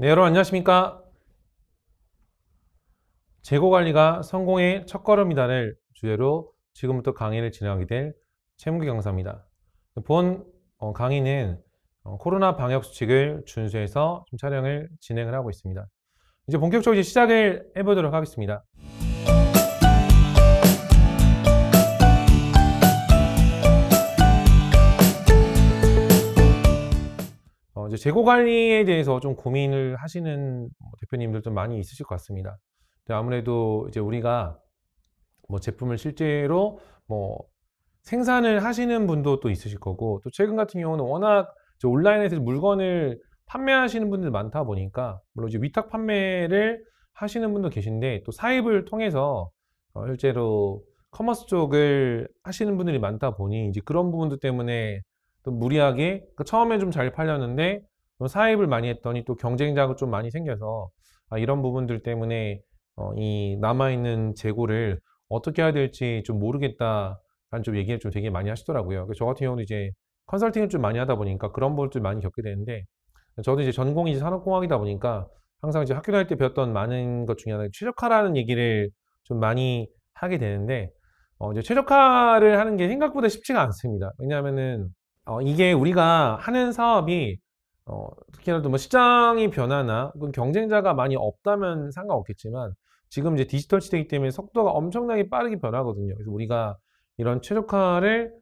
네, 여러분 안녕하십니까? 재고 관리가 성공의 첫걸음이다를 주제로 지금부터 강의를 진행하게 될 최문기 강사입니다. 본 강의는 코로나 방역 수칙을 준수해서 좀 촬영을 진행을 하고 있습니다. 이제 본격적으로 시작을 해보도록 하겠습니다. 이제 재고 관리에 대해서 좀 고민을 하시는 대표님들 좀 많이 있으실 것 같습니다. 아무래도 이제 우리가 제품을 실제로 생산을 하시는 분도 또 있으실 거고, 또 최근 같은 경우는 워낙 온라인에서 물건을 판매하시는 분들 많다 보니까, 물론 이제 위탁 판매를 하시는 분도 계신데, 또 사입을 통해서 실제로 커머스 쪽을 하시는 분들이 많다 보니, 이제 그런 부분들 때문에 또 무리하게, 그러니까 처음에 좀 잘 팔렸는데 또 사입을 많이 했더니 또 경쟁자가 좀 많이 생겨서, 이런 부분들 때문에 이 남아있는 재고를 어떻게 해야 될지 좀 모르겠다라는 좀 얘기를 좀 되게 많이 하시더라고요. 그래서 저 같은 경우는 이제 컨설팅을 좀 많이 하다 보니까 그런 부분을 좀 많이 겪게 되는데, 저도 이제 전공이 이제 산업공학이다 보니까 항상 이제 학교 다닐 때 배웠던 많은 것 중에 하나가 최적화라는 얘기를 좀 많이 하게 되는데, 이제 최적화를 하는 게 생각보다 쉽지가 않습니다. 왜냐하면은 이게 우리가 하는 사업이 특히나 시장이 변화나 혹은 경쟁자가 많이 없다면 상관없겠지만, 지금 이제 디지털 시대이기 때문에 속도가 엄청나게 빠르게 변하거든요. 그래서 우리가 이런 최적화를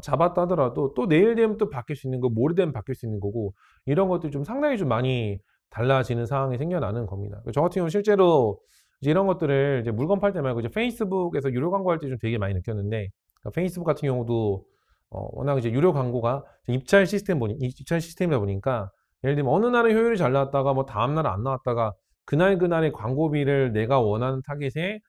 잡았다 하더라도 또 내일 되면 또 바뀔 수 있는 거, 모레 되면 바뀔 수 있는 거고, 이런 것들이 좀 상당히 좀 많이 달라지는 상황이 생겨나는 겁니다. 저 같은 경우는 실제로 이제 이런 것들을 이제 물건 팔 때 말고 이제 페이스북에서 유료 광고할 때 좀 되게 많이 느꼈는데, 그러니까 페이스북 같은 경우도 워낙 이제 유료 광고가 입찰 시스템이다 보니까, 예를 들면 어느 날은 효율이 잘 나왔다가 다음 날은 안 나왔다가, 그날그날의 광고비를 내가 원하는 타겟에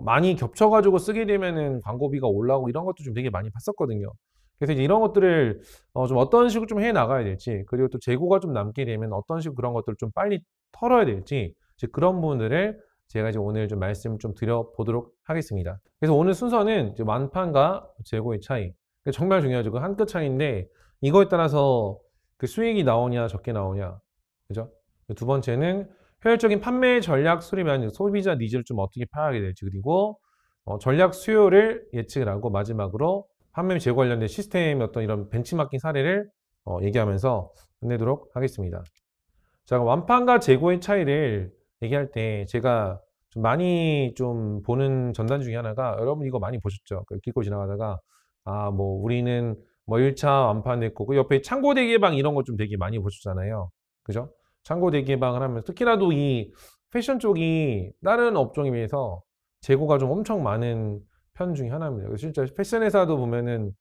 많이 겹쳐가지고 쓰게 되면은 광고비가 올라오고, 이런 것도 좀 되게 많이 봤었거든요. 그래서 이제 이런 것들을 좀 어떤 식으로 좀 해 나가야 될지, 그리고 또 재고가 좀 남게 되면 어떤 식으로 그런 것들을 좀 빨리 털어야 될지, 이제 그런 부분들을 제가 이제 오늘 좀 말씀을 좀 드려보도록 하겠습니다. 그래서 오늘 순서는 이제 완판과 재고의 차이, 정말 중요하죠. 그 한 끗 차이인데, 이거에 따라서 그 수익이 나오냐 적게 나오냐, 그죠? 두 번째는 효율적인 판매 전략 수립이라는 소비자 니즈를 좀 어떻게 파악하게 될지, 그리고 전략 수요를 예측을 하고, 마지막으로 판매 재고 관련된 시스템의 어떤 이런 벤치마킹 사례를 얘기하면서 끝내도록 하겠습니다. 자, 완판과 재고의 차이를 얘기할 때 제가 좀 많이 좀 보는 전단 중에 하나가, 여러분 이거 많이 보셨죠? 긁고 지나가다가 우리는 1차 완판했고, 그 옆에 창고 대개방 이런 거 좀 되게 많이 보셨잖아요. 그죠? 창고 대개방을 하면, 특히나도 이 패션 쪽이 다른 업종에 비해서 재고가 좀 엄청 많은 편 중에 하나입니다. 그래서 진짜 패션 회사도 보면은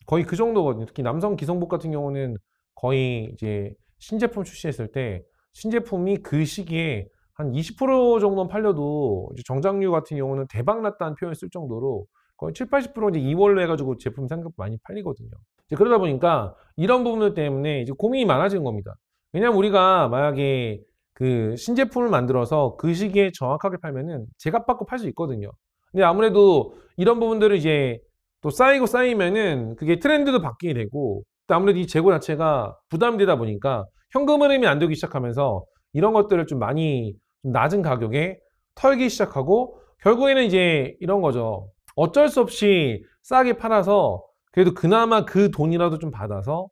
거의 그 정도거든요. 특히 남성 기성복 같은 경우는 거의 이제 신제품 출시했을 때 신제품이 그 시기에 한 20% 정도는 팔려도, 이제 정장류 같은 경우는 대박 났다는 표현을 쓸 정도로 거의 7, 80% 이제 이월로 해가지고 제품 생각 많이 팔리거든요. 이제 그러다 보니까 이런 부분들 때문에 이제 고민이 많아지는 겁니다. 왜냐면 우리가 만약에 그 신제품을 만들어서 그 시기에 정확하게 팔면은 제값 받고 팔 수 있거든요. 근데 아무래도 이런 부분들을 이제 또 쌓이고 쌓이면은 그게 트렌드도 바뀌게 되고, 또 아무래도 이 재고 자체가 부담이 되다 보니까 현금 흐름이 안 되기 시작하면서 이런 것들을 좀 많이 좀 낮은 가격에 털기 시작하고, 결국에는 이제 이런 거죠. 어쩔 수 없이 싸게 팔아서 그래도 그나마 그 돈이라도 좀 받아서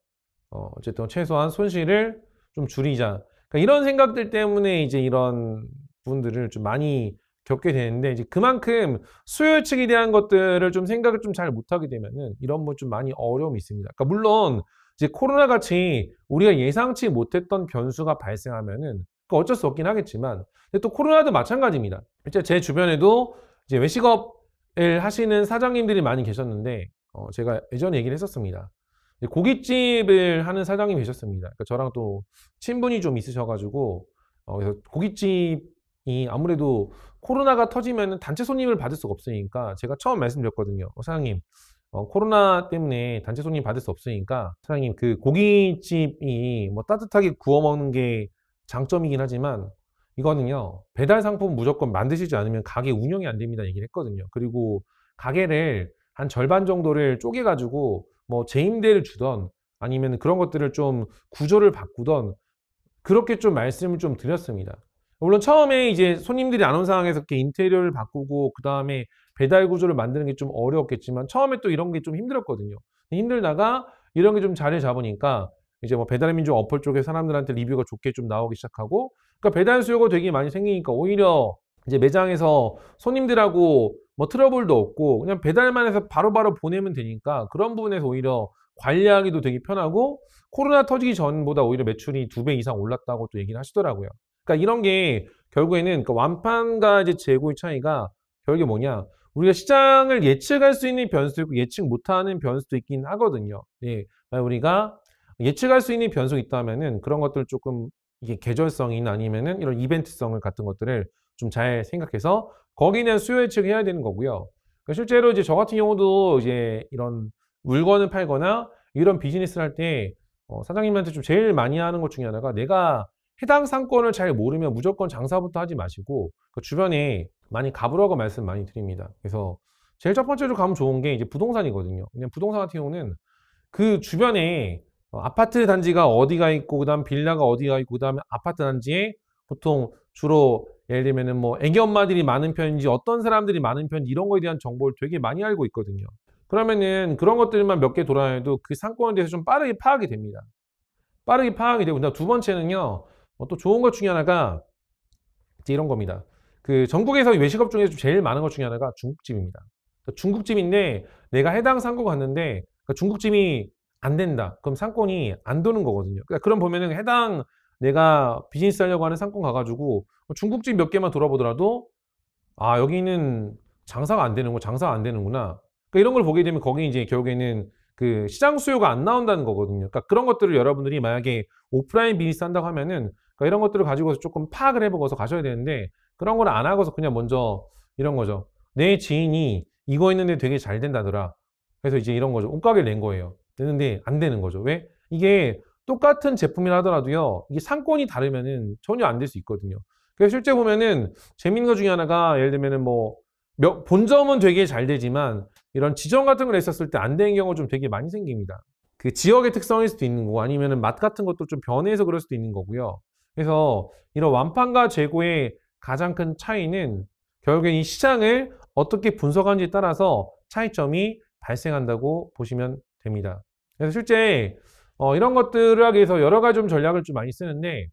어쨌든 최소한 손실을 좀 줄이자. 그러니까 이런 생각들 때문에 이제 이런 부분들을 좀 많이 겪게 되는데, 이제 그만큼 수요 측에 대한 것들을 좀 생각을 좀 잘 못하게 되면은 이런 좀 많이 어려움이 있습니다. 그러니까 물론 이제 코로나 같이 우리가 예상치 못했던 변수가 발생하면은 어쩔 수 없긴 하겠지만, 근데 또 코로나도 마찬가지입니다. 실제 제 주변에도 이제 외식업을 하시는 사장님들이 많이 계셨는데, 제가 예전에 얘기를 했었습니다. 고깃집을 하는 사장님이 계셨습니다. 그러니까 저랑 또 친분이 좀 있으셔가지고, 그래서 고깃집이 아무래도 코로나가 터지면 단체 손님을 받을 수가 없으니까, 제가 처음 말씀드렸거든요. 사장님, 코로나 때문에 단체 손님 받을 수 없으니까 사장님, 그 고깃집이 따뜻하게 구워 먹는 게 장점이긴 하지만 이거는요, 배달 상품 무조건 만드시지 않으면 가게 운영이 안 됩니다 얘기를 했거든요. 그리고 가게를 한 절반 정도를 쪼개가지고 재임대를 주던, 아니면 그런 것들을 좀 구조를 바꾸던, 그렇게 좀 말씀을 좀 드렸습니다. 물론 처음에 이제 손님들이 안 온 상황에서 이렇게 인테리어를 바꾸고 그 다음에 배달 구조를 만드는 게 좀 어려웠겠지만 처음에 또 이런 게 좀 힘들었거든요. 힘들다가 이런 게 좀 자리 잡으니까 이제 뭐 배달의 민족 어플 쪽에 사람들한테 리뷰가 좋게 좀 나오기 시작하고, 그러니까 배달 수요가 되게 많이 생기니까 오히려 이제 매장에서 손님들하고 뭐 트러블도 없고 그냥 배달만 해서 바로바로 보내면 되니까 그런 부분에서 오히려 관리하기도 되게 편하고, 코로나 터지기 전보다 오히려 매출이 2배 이상 올랐다고 또 얘기를 하시더라고요. 그러니까 이런 게 결국에는 그 완판과 이제 재고의 차이가 결국에 뭐냐, 우리가 시장을 예측할 수 있는 변수도 있고 예측 못하는 변수도 있긴 하거든요. 예, 만약 우리가 예측할 수 있는 변수가 있다면은 그런 것들 조금 이게 계절성이나 아니면은 이런 이벤트성 같은 것들을 좀 잘 생각해서 거기에 대한 수요 예측을 해야 되는 거고요. 그러니까 실제로 이제 저 같은 경우도 이제 이런 물건을 팔거나 이런 비즈니스를 할 때 사장님한테 좀 제일 많이 하는 것 중에 하나가, 내가 해당 상권을 잘 모르면 무조건 장사부터 하지 마시고 그 주변에 많이 가보라고 말씀 많이 드립니다. 그래서 제일 첫 번째로 가면 좋은 게 이제 부동산이거든요. 그냥 부동산 같은 경우는 그 주변에 아파트 단지가 어디가 있고 그다음 빌라가 어디가 있고 그다음에 아파트 단지에 보통 주로 예를 들면은 뭐 애기 엄마들이 많은 편인지 어떤 사람들이 많은 편인지 이런 거에 대한 정보를 되게 많이 알고 있거든요. 그러면은 그런 것들만 몇 개 돌아다녀도 그 상권에 대해서 좀 빠르게 파악이 됩니다. 빠르게 파악이 되고, 두 번째는요, 또 좋은 것 중에 하나가 이제 이런 겁니다. 그 전국에서 외식업 중에서 제일 많은 것 중에 하나가 중국집입니다. 그러니까 중국집인데 내가 해당 상권 갔는데 그러니까 중국집이 안 된다. 그럼 상권이 안 도는 거거든요. 그러니까 그럼 보면은 해당 내가 비즈니스 하려고 하는 상권 가가지고 중국집 몇 개만 돌아보더라도 아, 여기는 장사가 안 되는구나, 장사가 안 되는구나. 그러니까 이런 걸 보게 되면 거기 이제 결국에는 그 시장 수요가 안 나온다는 거거든요. 그러니까 그런 것들을 여러분들이 만약에 오프라인 비즈니스 한다고 하면은 그러니까 이런 것들을 가지고서 조금 파악을 해보고서 가셔야 되는데, 그런 걸 안 하고서 그냥 먼저 이런 거죠. 내 지인이 이거 했는데 되게 잘 된다더라. 그래서 이제 이런 거죠. 옷가게를 낸 거예요. 됐는데 안 되는 거죠. 왜? 이게 똑같은 제품이라 하더라도요, 이게 상권이 다르면은 전혀 안 될 수 있거든요. 그래서 실제 보면은 재밌는 것 중에 하나가, 예를 들면은 뭐 본점은 되게 잘 되지만 이런 지점 같은 걸 했었을 때 안 되는 경우가 좀 되게 많이 생깁니다. 그 지역의 특성일 수도 있는 거고 아니면은 맛 같은 것도 좀 변해서 그럴 수도 있는 거고요. 그래서 이런 완판과 재고의 가장 큰 차이는 결국엔 이 시장을 어떻게 분석하는지에 따라서 차이점이 발생한다고 보시면 됩니다. 그래서 실제 이런 것들을 하기 위해서 여러 가지 좀 전략을 좀 많이 쓰는데,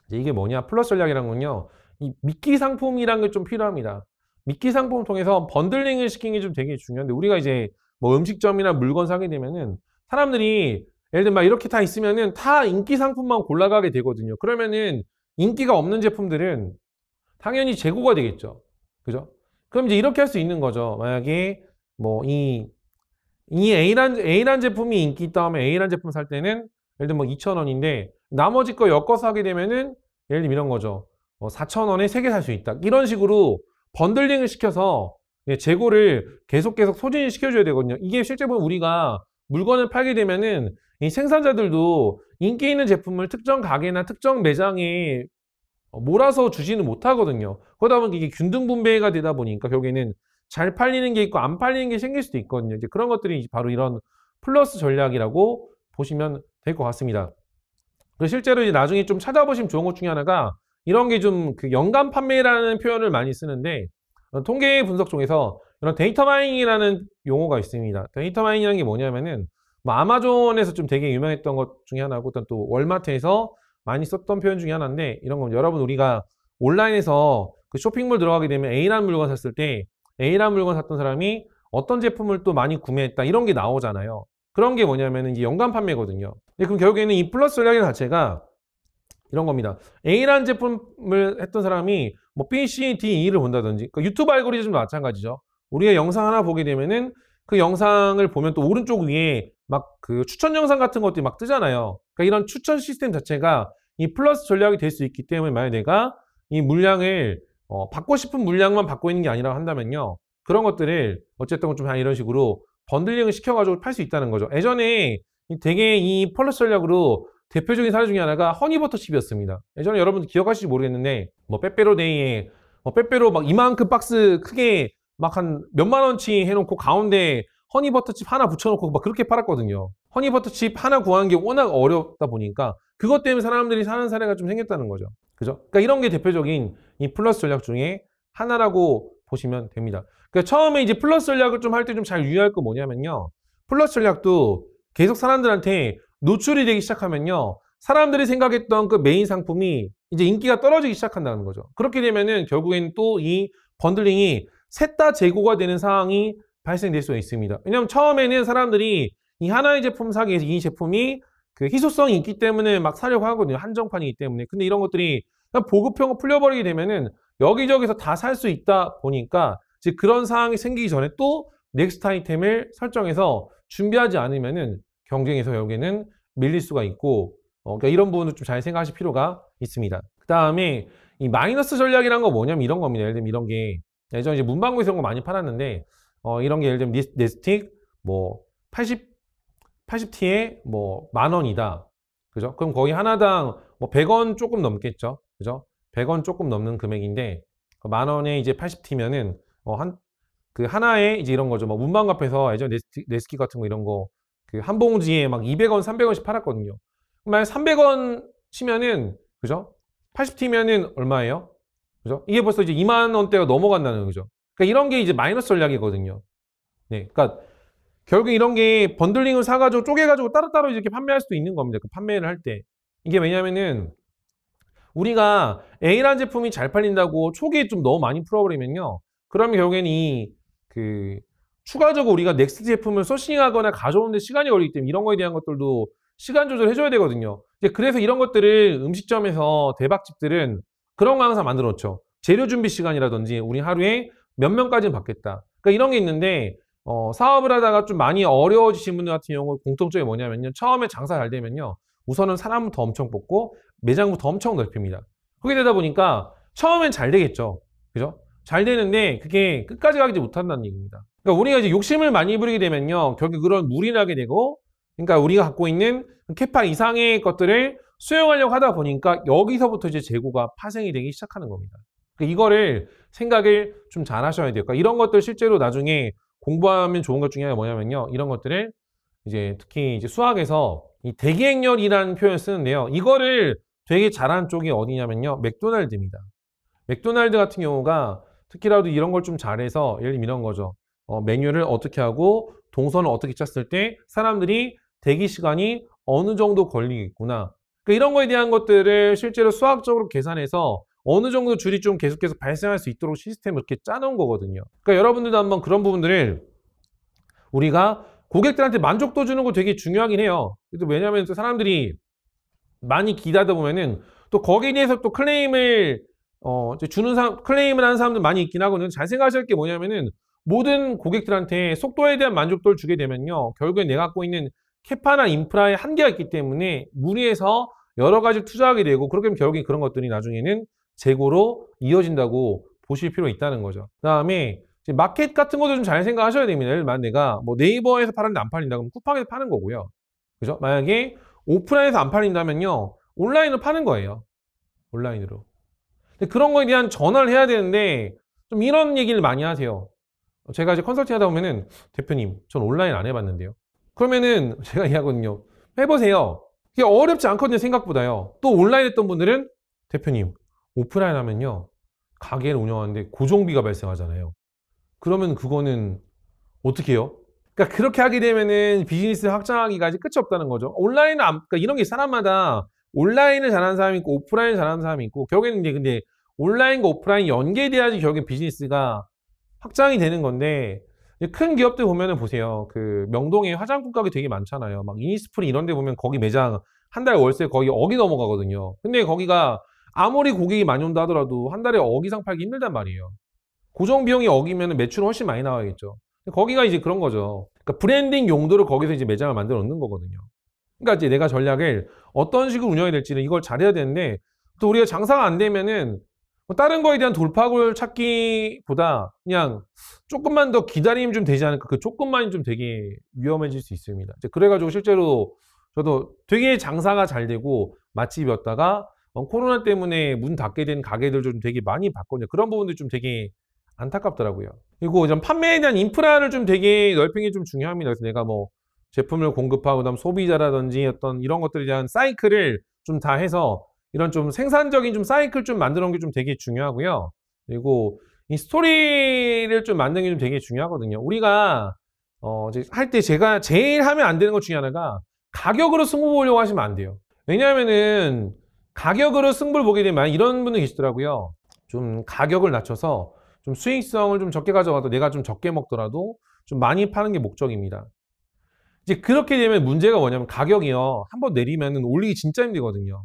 이제 이게 뭐냐, 플러스 전략이란 건요, 이 미끼 상품이란 게 좀 필요합니다. 미끼 상품을 통해서 번들링을 시키는 게 좀 되게 중요한데, 우리가 이제 뭐 음식점이나 물건 사게 되면은 사람들이 예를 들면 막 이렇게 다 있으면은 다 인기 상품만 골라가게 되거든요. 그러면은 인기가 없는 제품들은 당연히 재고가 되겠죠. 그죠? 그럼 이제 이렇게 할 수 있는 거죠. 만약에 뭐 이 A란 제품이 인기 있다 하면 A란 제품 살 때는 예를 들면 뭐 2,000원인데 나머지 거 엮어서 하게 되면은 예를 들면 이런 거죠. 4,000원에 3개 살 수 있다. 이런 식으로 번들링을 시켜서 재고를 계속 소진을 시켜줘야 되거든요. 이게 실제 보면 우리가 물건을 팔게 되면은 이 생산자들도 인기 있는 제품을 특정 가게나 특정 매장에 몰아서 주지는 못하거든요. 그러다 보니까 이게 균등 분배가 되다 보니까 결국에는 잘 팔리는 게 있고 안 팔리는 게 생길 수도 있거든요. 이제 그런 것들이 바로 이런 플러스 전략이라고 보시면 될 것 같습니다. 그리고 실제로 이제 나중에 좀 찾아보시면 좋은 것 중에 하나가 이런 게 좀 그 연간 판매라는 표현을 많이 쓰는데, 통계 분석 중에서 이런 데이터 마이닝이라는 용어가 있습니다. 데이터 마이닝이라는 게 뭐냐면은 뭐 아마존에서 좀 되게 유명했던 것 중에 하나고 또 월마트에서 많이 썼던 표현 중에 하나인데, 이런 건 여러분 우리가 온라인에서 그 쇼핑몰 들어가게 되면 A라는 물건 샀을 때 A라는 물건 샀던 사람이 어떤 제품을 또 많이 구매했다 이런 게 나오잖아요. 그런 게 뭐냐면 이제 연간 판매거든요. 그럼 결국에는 이 플러스 전략의 자체가 이런 겁니다. A라는 제품을 했던 사람이 뭐 B, C, D, E를 본다든지, 그 유튜브 알고리즘도 마찬가지죠. 우리가 영상 하나 보게 되면은 그 영상을 보면 또 오른쪽 위에 막 그 추천 영상 같은 것들이 막 뜨잖아요. 그러니까 이런 추천 시스템 자체가 이 플러스 전략이 될 수 있기 때문에, 만약 내가 이 물량을 받고 싶은 물량만 받고 있는 게 아니라 한다면요, 그런 것들을 어쨌든 좀 이런 식으로 번들링을 시켜가지고 팔 수 있다는 거죠. 예전에 되게 이 플러스 전략으로 대표적인 사례 중에 하나가 허니버터칩이었습니다. 예전에 여러분들 기억하실지 모르겠는데 뭐 빼빼로데이에 빼빼로 막 이만큼 박스 크게 막 한 몇만 원치 해놓고 가운데 허니버터칩 하나 붙여놓고 막 그렇게 팔았거든요. 허니버터칩 하나 구하는 게 워낙 어렵다 보니까 그것 때문에 사람들이 사는 사례가 좀 생겼다는 거죠. 그죠? 그러니까 이런 게 대표적인 이 플러스 전략 중에 하나라고 보시면 됩니다. 그러니까 처음에 이제 플러스 전략을 좀 할 때 좀 잘 유의할 거 뭐냐면요. 플러스 전략도 계속 사람들한테 노출이 되기 시작하면요. 사람들이 생각했던 그 메인 상품이 이제 인기가 떨어지기 시작한다는 거죠. 그렇게 되면은 결국엔 또 이 번들링이 셋 다 재고가 되는 상황이 발생될 수가 있습니다. 왜냐하면 처음에는 사람들이 이 하나의 제품 사기 위해서 이 제품이 그 희소성이 있기 때문에 막 사려고 하거든요. 한정판이기 때문에. 근데 이런 것들이 그냥 보급형을 풀려버리게 되면은 여기저기서 다 살 수 있다 보니까 이제 그런 상황이 생기기 전에 또 넥스트 아이템을 설정해서 준비하지 않으면은 경쟁에서 여기는 밀릴 수가 있고 그러니까 이런 부분을 좀 잘 생각하실 필요가 있습니다. 그 다음에 이 마이너스 전략이란 거 뭐냐면 이런 겁니다. 예를 들면 이런 게 예전에 이제 문방구에서 이런 거 많이 팔았는데 이런 게 예를 들면 넷스틱 뭐 80T에 뭐 10,000원이다. 그죠? 그럼 거의 하나당 뭐 100원 조금 넘겠죠. 그죠? 100원 조금 넘는 금액인데 10,000원에 이제 80T면은 그 하나에 이제 이런 거죠. 뭐 문방구 앞에서 예전 네스킥 같은 거 이런 거 그 한 봉지에 막 200원, 300원씩 팔았거든요. 만약 300원 치면은 그죠? 80T면은 얼마예요? 그죠? 이게 벌써 이제 2만 원대가 넘어간다는 거죠. 그러니까 이런 게 이제 마이너스 전략이거든요. 네, 그러니까 결국 이런 게 번들링을 사가지고 쪼개가지고 따로따로 이렇게 판매할 수도 있는 겁니다. 그 판매를 할 때. 이게 왜냐면은 우리가 A라는 제품이 잘 팔린다고 초기에 좀 너무 많이 풀어버리면요. 그러면 결국에는 추가적으로 우리가 넥스트 제품을 소싱하거나 가져오는데 시간이 걸리기 때문에 이런 거에 대한 것들도 시간 조절해줘야 되거든요. 그래서 이런 것들을 음식점에서 대박집들은 그런 거 항상 만들어 놓죠. 재료 준비 시간이라든지 우리 하루에 몇 명까지는 받겠다. 그러니까 이런 게 있는데 사업을 하다가 좀 많이 어려워지신 분들 같은 경우 공통점이 뭐냐면요. 처음에 장사 잘 되면요. 우선은 사람부터 엄청 뽑고 매장부터 엄청 넓힙니다. 그렇게 되다 보니까 처음엔 잘 되겠죠. 그죠? 잘 되는데 그게 끝까지 가지 못한다는 얘기입니다. 그러니까 우리가 이제 욕심을 많이 부리게 되면요. 결국 그런 무리를 하게 되고 그러니까 우리가 갖고 있는 캐파 이상의 것들을 수용하려고 하다 보니까 여기서부터 이제 재고가 파생이 되기 시작하는 겁니다. 그러니까 이거를 생각을 좀 잘 하셔야 돼요. 그러니까 이런 것들 실제로 나중에 공부하면 좋은 것 중에 하나가 뭐냐면요. 이런 것들을 이제 특히 이제 수학에서 이 대기행렬이라는 표현을 쓰는데요. 이거를 되게 잘하는 쪽이 어디냐면요. 맥도날드입니다. 맥도날드 같은 경우가 특히라도 이런 걸 좀 잘해서 예를 들면 이런 거죠. 메뉴를 어떻게 하고 동선을 어떻게 짰을 때 사람들이 대기 시간이 어느 정도 걸리겠구나. 그러니까 이런 거에 대한 것들을 실제로 수학적으로 계산해서 어느 정도 줄이 좀 계속해서 발생할 수 있도록 시스템을 이렇게 짜놓은 거거든요. 그러니까 여러분들도 한번 그런 부분들을 우리가 고객들한테 만족도 주는 거 되게 중요하긴 해요. 왜냐하면 또 사람들이 많이 기다다 보면은 또 거기에 대해서 또 클레임을 클레임을 하는 사람들 많이 있긴 하거든요. 잘 생각하실 게 뭐냐면은 모든 고객들한테 속도에 대한 만족도를 주게 되면요. 결국에 내가 갖고 있는 캐파나 인프라의 한계가 있기 때문에 무리해서 여러 가지 투자하게 되고 그렇게 되면 결국에 그런 것들이 나중에는 재고로 이어진다고 보실 필요가 있다는 거죠. 그 다음에 마켓 같은 것도 좀 잘 생각하셔야 됩니다. 예를 들면 내가 뭐 네이버에서 팔았는데 안 팔린다 그러면 쿠팡에서 파는 거고요. 그죠? 만약에 오프라인에서 안 팔린다면요. 온라인으로 파는 거예요. 온라인으로. 근데 그런 거에 대한 전화를 해야 되는데 좀 이런 얘기를 많이 하세요. 제가 이제 컨설팅 하다 보면은 대표님, 전 온라인 안 해봤는데요. 그러면은 제가 얘기하거든요. 해보세요. 이게 어렵지 않거든요. 생각보다요. 또 온라인 했던 분들은 대표님, 오프라인 하면요. 가게를 운영하는데 고정비가 발생하잖아요. 그러면 그거는 어떻게 해요? 그러니까 그렇게 하게 되면은 비즈니스를 확장하기가 아직 끝이 없다는 거죠. 그러니까 이런 게 사람마다 온라인을 잘하는 사람이 있고 오프라인을 잘하는 사람이 있고 결국에는 이제 근데 온라인과 오프라인 연계돼야지 결국엔 비즈니스가 확장이 되는 건데 큰 기업들 보면은 보세요. 그 명동에 화장품 가게 되게 많잖아요. 막 이니스프리 이런 데 보면 거기 매장 한 달 월세 거의 억이 넘어가거든요. 근데 거기가 아무리 고객이 많이 온다 하더라도 한 달에 억 이상 팔기 힘들단 말이에요. 고정 비용이 억이면 매출은 훨씬 많이 나와야겠죠. 거기가 이제 그런 거죠. 그러니까 브랜딩 용도로 거기서 이제 매장을 만들어 놓는 거거든요. 그러니까 이제 내가 전략을 어떤 식으로 운영해야 될지는 이걸 잘해야 되는데 또 우리가 장사가 안 되면은 뭐 다른 거에 대한 돌파구를 찾기보다 그냥 조금만 더 기다리면 좀 되지 않을까. 그 조금만이 좀 되게 위험해질 수 있습니다. 이제 그래가지고 실제로 저도 되게 장사가 잘 되고 맛집이었다가 코로나 때문에 문 닫게 된 가게들 좀 되게 많이 봤거든요. 그런 부분들 좀 되게 안타깝더라고요. 그리고 좀 판매에 대한 인프라를 좀 되게 넓히는 게 좀 중요합니다. 그래서 내가 뭐 제품을 공급하고 그다음 소비자라든지 어떤 이런 것들에 대한 사이클을 좀 다 해서 이런 좀 생산적인 좀 사이클 좀 만들어 놓은 게 좀 되게 중요하고요. 그리고 이 스토리를 좀 만드는 게 좀 되게 중요하거든요. 우리가 이제 할 때 제가 제일 하면 안 되는 것 중에 하나가 가격으로 승부 보려고 하시면 안 돼요. 왜냐하면은 가격으로 승부를 보게 되면 이런 분들 계시더라고요. 좀 가격을 낮춰서 좀 수익성을 좀 적게 가져가도 내가 좀 적게 먹더라도 좀 많이 파는 게 목적입니다. 이제 그렇게 되면 문제가 뭐냐면 가격이요. 한번 내리면은 올리기 진짜 힘들거든요.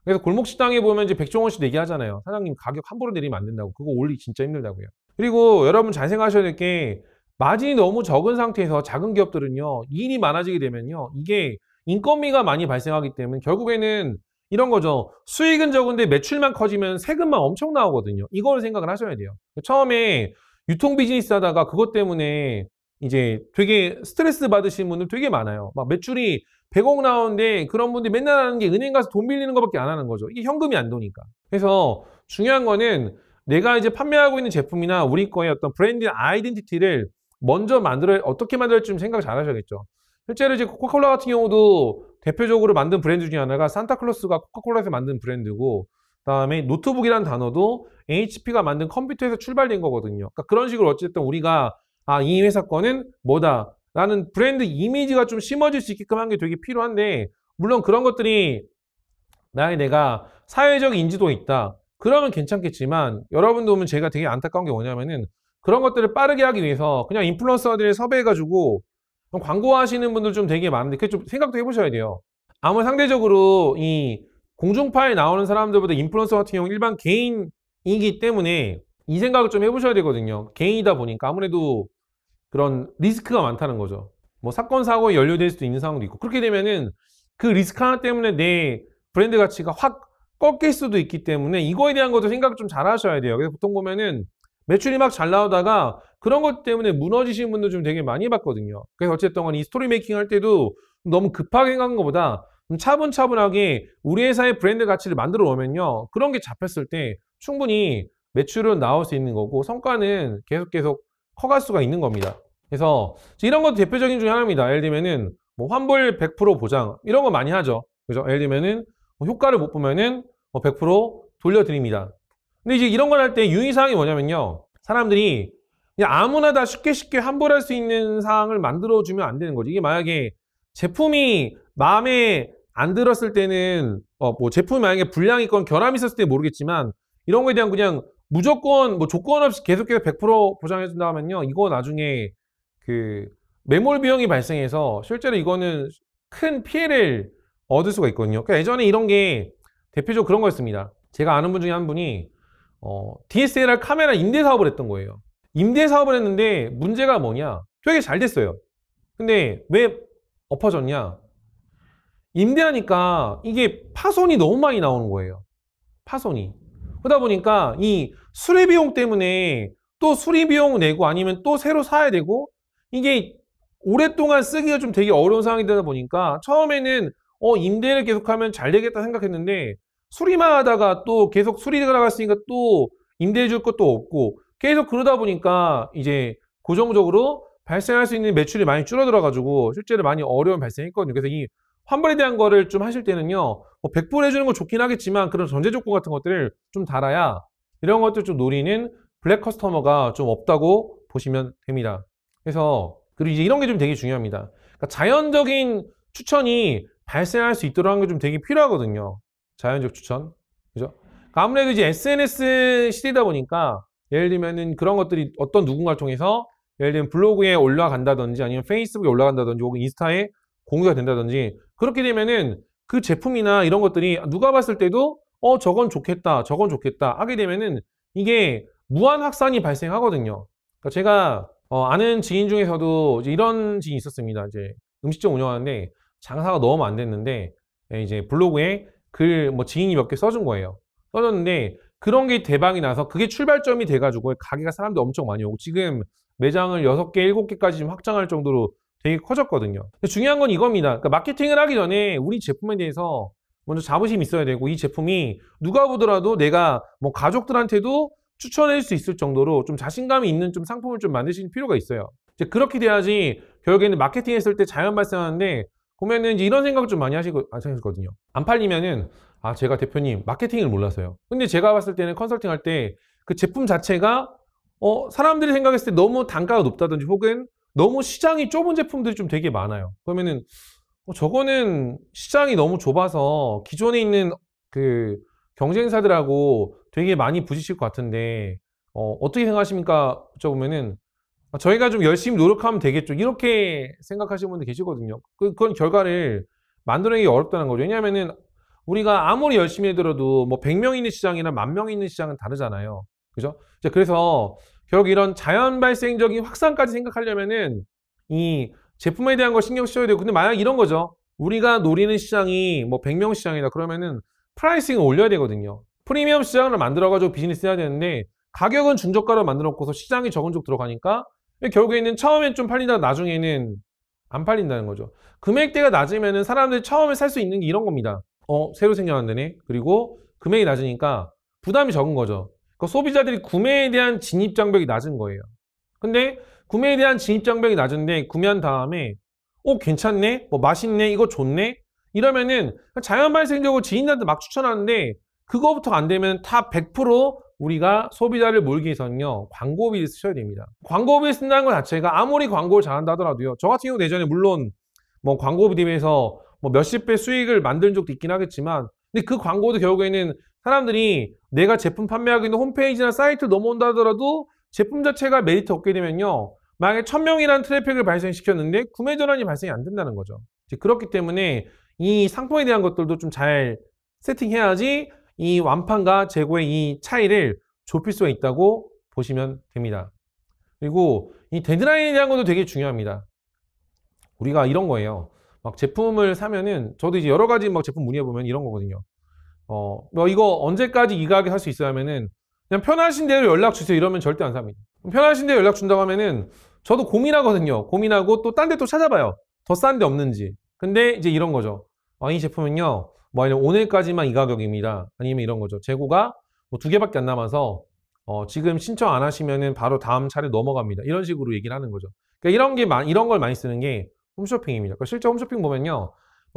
그래서 골목식당에 보면 이제 백종원 씨 얘기하잖아요. 사장님 가격 함부로 내리면 안 된다고. 그거 올리기 진짜 힘들다고요. 그리고 여러분 잘 생각하셔야 될 게 마진이 너무 적은 상태에서 작은 기업들은요. 일이 많아지게 되면요. 이게 인건비가 많이 발생하기 때문에 결국에는 이런 거죠. 수익은 적은데 매출만 커지면 세금만 엄청 나오거든요. 이걸 생각을 하셔야 돼요. 처음에 유통 비즈니스 하다가 그것 때문에 이제 되게 스트레스 받으시는 분들 되게 많아요. 막 매출이 100억 나오는데 그런 분들이 맨날 하는 게 은행 가서 돈 빌리는 것밖에 안 하는 거죠. 이게 현금이 안 도니까. 그래서 중요한 거는 내가 이제 판매하고 있는 제품이나 우리 거의 어떤 브랜드 아이덴티티를 먼저 어떻게 만들지 좀 생각 잘 하셔야겠죠. 실제로 이제 코카콜라 같은 경우도 대표적으로 만든 브랜드 중에 하나가 산타클로스가 코카콜라에서 만든 브랜드고, 그다음에 노트북이라는 단어도 HP가 만든 컴퓨터에서 출발된 거거든요. 그러니까 그런 식으로 어쨌든 우리가 이 회사 거는 뭐다 라는 브랜드 이미지가 좀 심어질 수 있게끔 한 게 되게 필요한데, 물론 그런 것들이 내가 사회적 인지도가 있다 그러면 괜찮겠지만, 여러분도 보면 제가 되게 안타까운 게 뭐냐면은 그런 것들을 빠르게 하기 위해서 그냥 인플루언서들을 섭외해가지고 광고하시는 분들 좀 되게 많은데, 그게 좀 생각도 해보셔야 돼요. 아무리 상대적으로 이 공중파에 나오는 사람들보다 인플루언서 같은 경우 일반 개인이기 때문에 이 생각을 좀 해보셔야 되거든요. 개인이다 보니까 아무래도 그런 리스크가 많다는 거죠. 뭐 사건 사고에 연루될 수도 있는 상황도 있고, 그렇게 되면은 그 리스크 하나 때문에 내 브랜드 가치가 확 꺾일 수도 있기 때문에 이거에 대한 것도 생각 좀 잘 하셔야 돼요. 그래서 보통 보면은 매출이 막 잘 나오다가 그런 것 때문에 무너지시는 분들 좀 되게 많이 봤거든요. 그래서 어쨌든 이 스토리 메이킹 할 때도 너무 급하게 생각한 것보다 좀 차분차분하게 우리 회사의 브랜드 가치를 만들어 놓으면요, 그런 게 잡혔을 때 충분히 매출은 나올 수 있는 거고 성과는 계속 커갈 수가 있는 겁니다. 그래서 이런 것도 대표적인 중에 하나입니다. 예를 들면은 뭐 환불 100% 보장 이런 거 많이 하죠. 그죠? 예를 들면은 뭐 효과를 못 보면은 100% 돌려드립니다. 근데 이제 이런 걸 할 때 유의사항이 뭐냐면요, 사람들이 그냥 아무나 다 쉽게 환불할 수 있는 사항을 만들어주면 안 되는 거죠. 이게 만약에 제품이 마음에 안 들었을 때는 뭐 제품이 만약에 불량이 있건 결함이 있었을 때 모르겠지만, 이런 거에 대한 그냥 무조건 뭐 조건 없이 계속해서 100% 보장해 준다 하면요, 이거 나중에 그 매몰 비용이 발생해서 실제로 이거는 큰 피해를 얻을 수가 있거든요. 그러니까 예전에 이런 게 대표적으로 그런 거였습니다. 제가 아는 분 중에 한 분이 DSLR 카메라 임대 사업을 했던 거예요. 임대 사업을 했는데 문제가 뭐냐, 되게 잘 됐어요. 근데 왜 엎어졌냐, 임대하니까 이게 파손이 너무 많이 나오는 거예요. 파손이. 그러다 보니까 이 수리비용 때문에 또 수리비용 내고 아니면 또 새로 사야 되고, 이게 오랫동안 쓰기가 좀 되게 어려운 상황이 되다 보니까 처음에는 임대를 계속하면 잘 되겠다 생각했는데, 수리만 하다가 또 계속 수리가 나갔으니까 또 임대해 줄 것도 없고, 계속 그러다 보니까 이제 고정적으로 발생할 수 있는 매출이 많이 줄어들어 가지고 실제로 많이 어려움이 발생했거든요. 그래서 이 환불에 대한 거를 좀 하실 때는요, 100% 해주는 건 좋긴 하겠지만 그런 전제 조건 같은 것들을 좀 달아야 이런 것들 좀 노리는 블랙 커스터머가 좀 없다고 보시면 됩니다. 그래서 그리고 이제 이런 게 좀 되게 중요합니다. 그러니까 자연적인 추천이 발생할 수 있도록 하는 게 좀 되게 필요하거든요. 자연적 추천. 그죠? 그러니까 아무래도 이제 SNS 시대다 보니까 예를 들면은 그런 것들이 어떤 누군가를 통해서 예를 들면 블로그에 올라간다든지 아니면 페이스북에 올라간다든지 혹은 인스타에 공유가 된다든지, 그렇게 되면은 그 제품이나 이런 것들이 누가 봤을 때도 저건 좋겠다 저건 좋겠다 하게 되면은 이게 무한 확산이 발생하거든요. 그러니까 제가 아는 지인 중에서도 이제 이런 지인이 있었습니다. 이제 음식점 운영하는데 장사가 너무 안 됐는데 이제 블로그에 글 뭐 지인이 몇 개 써준 거예요. 써줬는데 그런 게 대박이 나서 그게 출발점이 돼가지고 가게가 사람들 엄청 많이 오고 지금 매장을 6개, 7개까지 좀 확장할 정도로 되게 커졌거든요. 근데 중요한 건 이겁니다. 그러니까 마케팅을 하기 전에 우리 제품에 대해서 먼저 자부심이 있어야 되고, 이 제품이 누가 보더라도 내가 뭐 가족들한테도 추천할 수 있을 정도로 좀 자신감이 있는 좀 상품을 좀 만드실 필요가 있어요. 이제 그렇게 돼야지 결국에는 마케팅 했을 때 자연 발생하는데 보면은 이제 이런 생각 좀 많이 하시거든요. 안 팔리면은 아, 제가 대표님 마케팅을 몰라서요. 근데 제가 봤을 때는 컨설팅 할 때 그 제품 자체가 사람들이 생각했을 때 너무 단가가 높다든지 혹은 너무 시장이 좁은 제품들이 좀 되게 많아요. 그러면은 저거는 시장이 너무 좁아서 기존에 있는 그 경쟁사들하고 되게 많이 부딪힐 것 같은데 어떻게 생각하십니까? 여쭤보면은 저희가 좀 열심히 노력하면 되겠죠. 이렇게 생각하시는 분들 계시거든요. 그건 결과를 만들어내기 어렵다는 거죠. 왜냐하면은 우리가 아무리 열심히 해들어도 뭐 100명 있는 시장이나 10,000명 있는 시장은 다르잖아요. 그죠? 그래서 결국 이런 자연 발생적인 확산까지 생각하려면은 이 제품에 대한 거 신경 쓰셔야 되고, 근데 만약 이런 거죠. 우리가 노리는 시장이 뭐 100명 시장이다 그러면은 프라이싱을 올려야 되거든요. 프리미엄 시장을 만들어가지고 비즈니스 해야 되는데 가격은 중저가로 만들어 놓고서 시장이 적은 쪽 들어가니까 결국에는 처음엔 좀 팔리다가 나중에는 안 팔린다는 거죠. 금액대가 낮으면은 사람들이 처음에 살 수 있는 게 이런 겁니다. 새로 생겨났네. 그리고 금액이 낮으니까 부담이 적은 거죠. 그러니까 소비자들이 구매에 대한 진입장벽이 낮은 거예요. 근데 구매에 대한 진입장벽이 낮은데 구매한 다음에 괜찮네? 뭐 맛있네? 이거 좋네? 이러면은 자연 발생적으로 지인들한테 막 추천하는데 그거부터 안 되면 다 100% 우리가 소비자를 몰기 위해서는요, 광고비를 쓰셔야 됩니다. 광고비를 쓴다는 것 자체가 아무리 광고를 잘한다 하더라도요, 저 같은 경우 예전에 물론 뭐 광고비 대비해서 뭐 몇십 배 수익을 만든 적도 있긴 하겠지만, 근데 그 광고도 결국에는 사람들이 내가 제품 판매하고 있는 홈페이지나 사이트를 넘어온다 하더라도 제품 자체가 메리트 없게 되면요, 만약에 1000명이라는 트래픽을 발생시켰는데 구매 전환이 발생이 안 된다는 거죠. 그렇기 때문에 이 상품에 대한 것들도 좀 잘 세팅해야지 이 완판과 재고의 이 차이를 좁힐 수가 있다고 보시면 됩니다. 그리고 이 데드라인에 대한 것도 되게 중요합니다. 우리가 이런 거예요. 막 제품을 사면은 저도 이제 여러 가지 막 제품 문의해 보면 이런 거거든요. 뭐 이거 언제까지 이 가격에 살 수 있어요 하면은 그냥 편하신 대로 연락 주세요 이러면 절대 안 삽니다. 편하신 대로 연락 준다고 하면은 저도 고민하거든요. 고민하고 또 딴 데 또 찾아봐요. 더 싼 데 없는지. 근데 이제 이런 거죠. 이 제품은요, 뭐 아니면 오늘까지만 이 가격입니다. 아니면 이런 거죠. 재고가 뭐 2개밖에 안 남아서 지금 신청 안 하시면은 바로 다음 차례 넘어갑니다. 이런 식으로 얘기를 하는 거죠. 그러니까 이런 걸 많이 쓰는 게 홈쇼핑입니다. 그러니까 실제 홈쇼핑 보면요,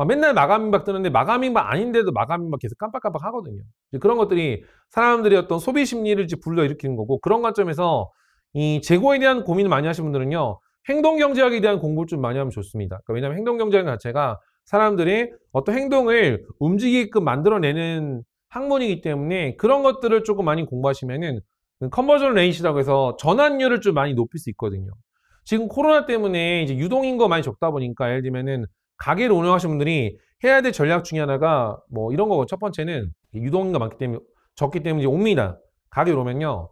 맨날 마감임박 뜨는데 마감임박 아닌데도 마감임박 계속 깜빡깜빡 하거든요. 그런 것들이 사람들의 어떤 소비 심리를 불러일으키는 거고, 그런 관점에서 이 재고에 대한 고민을 많이 하시는 분들은요, 행동경제학에 대한 공부를 좀 많이 하면 좋습니다. 그러니까 왜냐하면 행동경제학 자체가 사람들의 어떤 행동을 움직이게끔 만들어내는 학문이기 때문에 그런 것들을 조금 많이 공부하시면은 컨버전 레이시라고 해서 전환율을 좀 많이 높일 수 있거든요. 지금 코로나 때문에 이제 유동인구가 많이 적다 보니까 예를 들면은 가게를 운영하시는 분들이 해야 될 전략 중에 하나가 뭐 이런 거고, 첫 번째는 유동인구가 많기 때문에 적기 때문에 이제 옵니다. 가게로 오면요,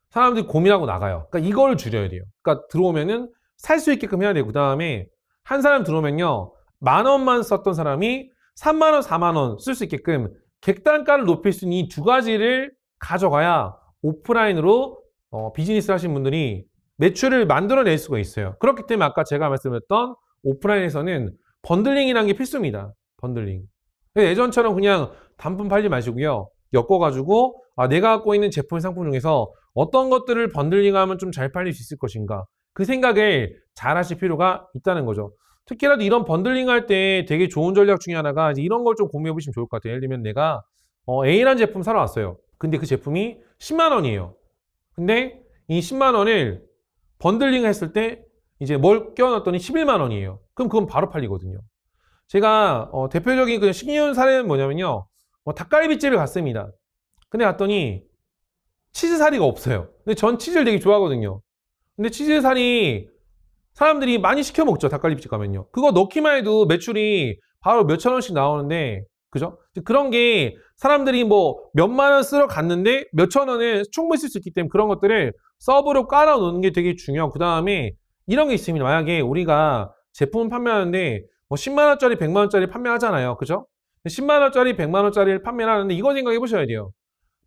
사람들이 고민하고 나가요. 그러니까 이걸 줄여야 돼요. 그러니까 들어오면은 살 수 있게끔 해야 되고, 그 다음에 한 사람 들어오면요, 10,000원만 썼던 사람이 30,000원, 40,000원 쓸 수 있게끔 객단가를 높일 수 있는 이 두 가지를 가져가야 오프라인으로 비즈니스 하시는 분들이 매출을 만들어낼 수가 있어요. 그렇기 때문에 아까 제가 말씀드렸던 오프라인에서는 번들링이라는 게 필수입니다. 번들링. 예전처럼 그냥 단품 팔지 마시고요, 엮어가지고 내가 갖고 있는 제품, 상품 중에서 어떤 것들을 번들링하면 좀 잘 팔릴 수 있을 것인가, 그 생각을 잘 하실 필요가 있다는 거죠. 특히라도 이런 번들링 할 때 되게 좋은 전략 중에 하나가 이제 이런 걸 좀 고민해 보시면 좋을 것 같아요. 예를 들면 내가 A라는 제품 사러 왔어요. 근데 그 제품이 10만 원이에요. 근데 이 10만 원을 번들링 했을 때 이제 뭘 껴놨더니 11만 원이에요. 그럼 그건 바로 팔리거든요. 제가 대표적인 그 신기한 사례는 뭐냐면요, 닭갈비집에 갔습니다. 근데 갔더니 치즈사리가 없어요. 근데 전 치즈를 되게 좋아하거든요. 근데 치즈사리 사람들이 많이 시켜 먹죠. 닭갈비집 가면요. 그거 넣기만 해도 매출이 바로 몇천 원씩 나오는데, 그죠? 그런 게 사람들이 뭐 몇만 원 쓰러 갔는데 몇천 원에 충분히 쓸 수 있기 때문에 그런 것들을 서브로 깔아 놓는 게 되게 중요하고, 그 다음에 이런 게 있습니다. 만약에 우리가 제품을 판매하는데 뭐 10만 원짜리, 100만 원짜리 판매하잖아요. 그죠? 10만 원짜리, 100만 원짜리를 판매를 하는데 이거 생각해 보셔야 돼요.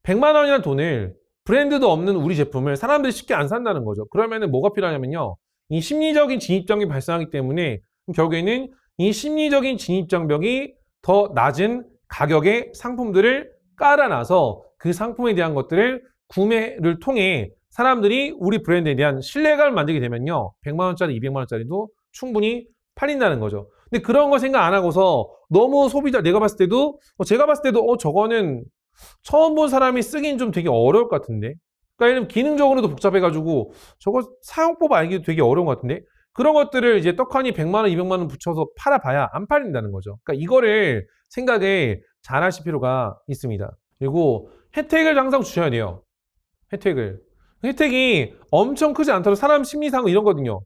100만 원이라는 돈을, 브랜드도 없는 우리 제품을 사람들이 쉽게 안 산다는 거죠. 그러면은 뭐가 필요하냐면요, 이 심리적인 진입장벽이 발생하기 때문에 결국에는 이 심리적인 진입장벽이 더 낮은 가격의 상품들을 깔아놔서 그 상품에 대한 것들을 구매를 통해 사람들이 우리 브랜드에 대한 신뢰감을 만들게 되면요, 100만 원짜리, 200만 원짜리도 충분히 팔린다는 거죠. 근데 그런 거 생각 안 하고서 너무 소비자, 내가 봤을 때도, 제가 봤을 때도, 저거는 처음 본 사람이 쓰긴 좀 되게 어려울 것 같은데. 그러니까 예를 들면 기능적으로도 복잡해가지고 저거 사용법 알기도 되게 어려운 것 같은데. 그런 것들을 이제 떡하니 100만 원, 200만 원 붙여서 팔아봐야 안 팔린다는 거죠. 그러니까 이거를 생각을 잘 하실 필요가 있습니다. 그리고 혜택을 항상 주셔야 돼요. 혜택이 엄청 크지 않더라도 사람 심리상은 이런 거거든요.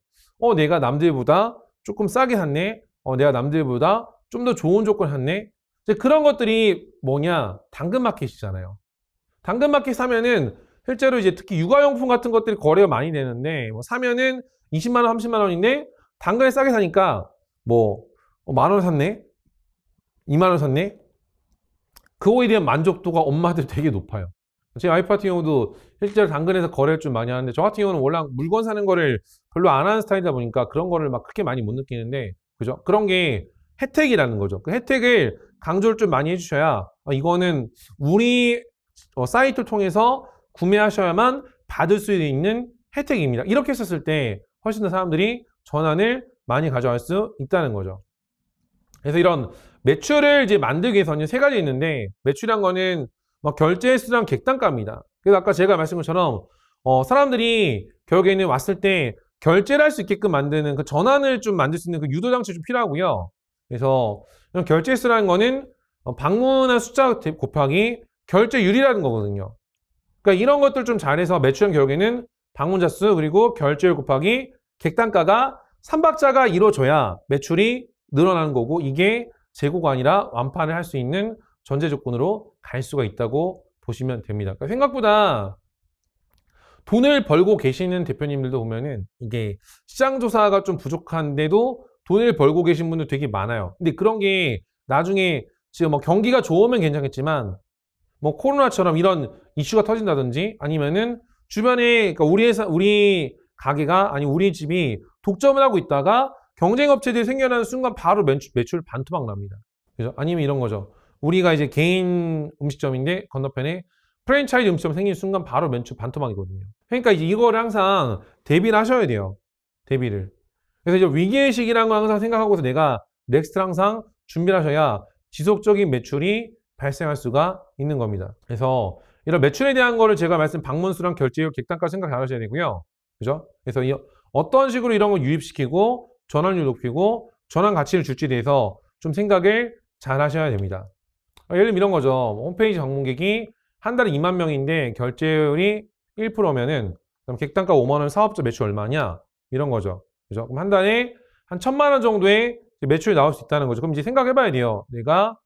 내가 남들보다 조금 싸게 샀네. 내가 남들보다 좀 더 좋은 조건 샀네. 이제 그런 것들이 뭐냐? 당근마켓이잖아요. 당근마켓 사면은 실제로 이제 특히 육아용품 같은 것들이 거래가 많이 되는데 사면은 20만 원, 30만 원인데 당근에 싸게 사니까 만 원 샀네? 2만 원 샀네? 그거에 대한 만족도가 엄마들 되게 높아요. 제 와이프 같은 경우도 실제로 당근에서 거래를 좀 많이 하는데 저 같은 경우는 원래 물건 사는 거를 별로 안 하는 스타일이다 보니까 그런 거를 막 그렇게 많이 못 느끼는데 그죠? 그런 게 혜택이라는 거죠. 그 혜택을 강조를 좀 많이 해주셔야 이거는 우리 사이트를 통해서 구매하셔야만 받을 수 있는 혜택입니다. 이렇게 했었을 때 훨씬 더 사람들이 전환을 많이 가져갈 수 있다는 거죠. 그래서 이런 매출을 이제 만들기 위해서는 세 가지 있는데 매출이란 거는 결제 수랑 객단가입니다. 그래서 아까 제가 말씀한 것처럼 사람들이 결국에는 왔을 때 결제를 할 수 있게끔 만드는 그 전환을 좀 만들 수 있는 그 유도장치 좀 필요하고요. 그래서 결제 수라는 거는 방문한 숫자 곱하기 결제율이라는 거거든요. 그러니까 이런 것들 좀 잘해서 매출은 결국에는 방문자 수 그리고 결제율 곱하기 객단가가 3박자가 이루어져야 매출이 늘어나는 거고 이게 재고가 아니라 완판을 할 수 있는 전제 조건으로 갈 수가 있다고 보시면 됩니다. 그러니까 생각보다 돈을 벌고 계시는 대표님들도 보면은 이게 시장 조사가 좀 부족한데도 돈을 벌고 계신 분들 되게 많아요. 근데 그런 게 나중에 지금 경기가 좋으면 괜찮겠지만 코로나처럼 이런 이슈가 터진다든지 아니면은 주변에 그러니까 우리 가게가 아니 우리 집이 독점을 하고 있다가 경쟁 업체들이 생겨나는 순간 바로 매출 반토막 납니다. 그죠? 아니면 이런 거죠. 우리가 이제 개인 음식점인데 건너편에 프랜차이즈 음식점 생기는 순간 바로 매출 반토막이거든요. 그러니까 이제 이거를 항상 대비를 하셔야 돼요. 대비를. 그래서 이제 위기의 시기라는 걸 항상 생각하고서 내가 넥스트를 항상 준비를 하셔야 지속적인 매출이 발생할 수가 있는 겁니다. 그래서 이런 매출에 대한 거를 제가 방문수랑 결제율, 객단가 생각 잘 하셔야 되고요. 그죠? 그래서 어떤 식으로 이런 걸 유입시키고 전환율 높이고 전환 가치를 줄지에 대해서 좀 생각을 잘 하셔야 됩니다. 예를 들면 이런 거죠. 홈페이지 방문객이 한 달에 2만 명인데 결제율이 1%면은 그럼 객단가 5만 원 사업자 매출 얼마냐? 이런 거죠. 그죠? 그럼 한 달에 한 1,000만 원 정도의 매출이 나올 수 있다는 거죠. 그럼 이제 생각해 봐야 돼요. 내가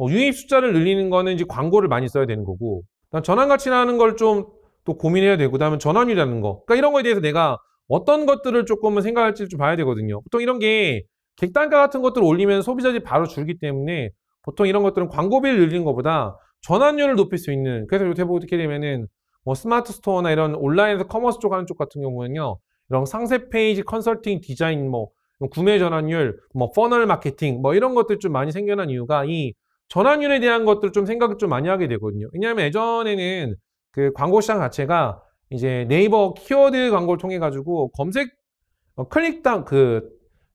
유입 숫자를 늘리는 거는 이제 광고를 많이 써야 되는 거고 전환 가치라는 걸 좀 또 고민해야 되고 그다음에 전환율이라는 거. 그러니까 이런 거에 대해서 내가 어떤 것들을 조금은 생각할지 좀 봐야 되거든요. 보통 이런 게 객단가 같은 것들을 올리면 소비자들이 바로 줄기 때문에 보통 이런 것들은 광고비를 늘리는 것보다 전환율을 높일 수 있는 그래서 이렇게 어떻게 되면은 스마트 스토어나 이런 온라인에서 커머스 쪽 하는 쪽 같은 경우는요. 이런 상세 페이지 컨설팅 디자인 구매 전환율 퍼널 마케팅 이런 것들 좀 많이 생겨난 이유가 이 전환율에 대한 것들을 좀 생각을 좀 많이 하게 되거든요. 왜냐하면 예전에는 그 광고 시장 자체가 이제 네이버 키워드 광고를 통해 가지고 검색 클릭당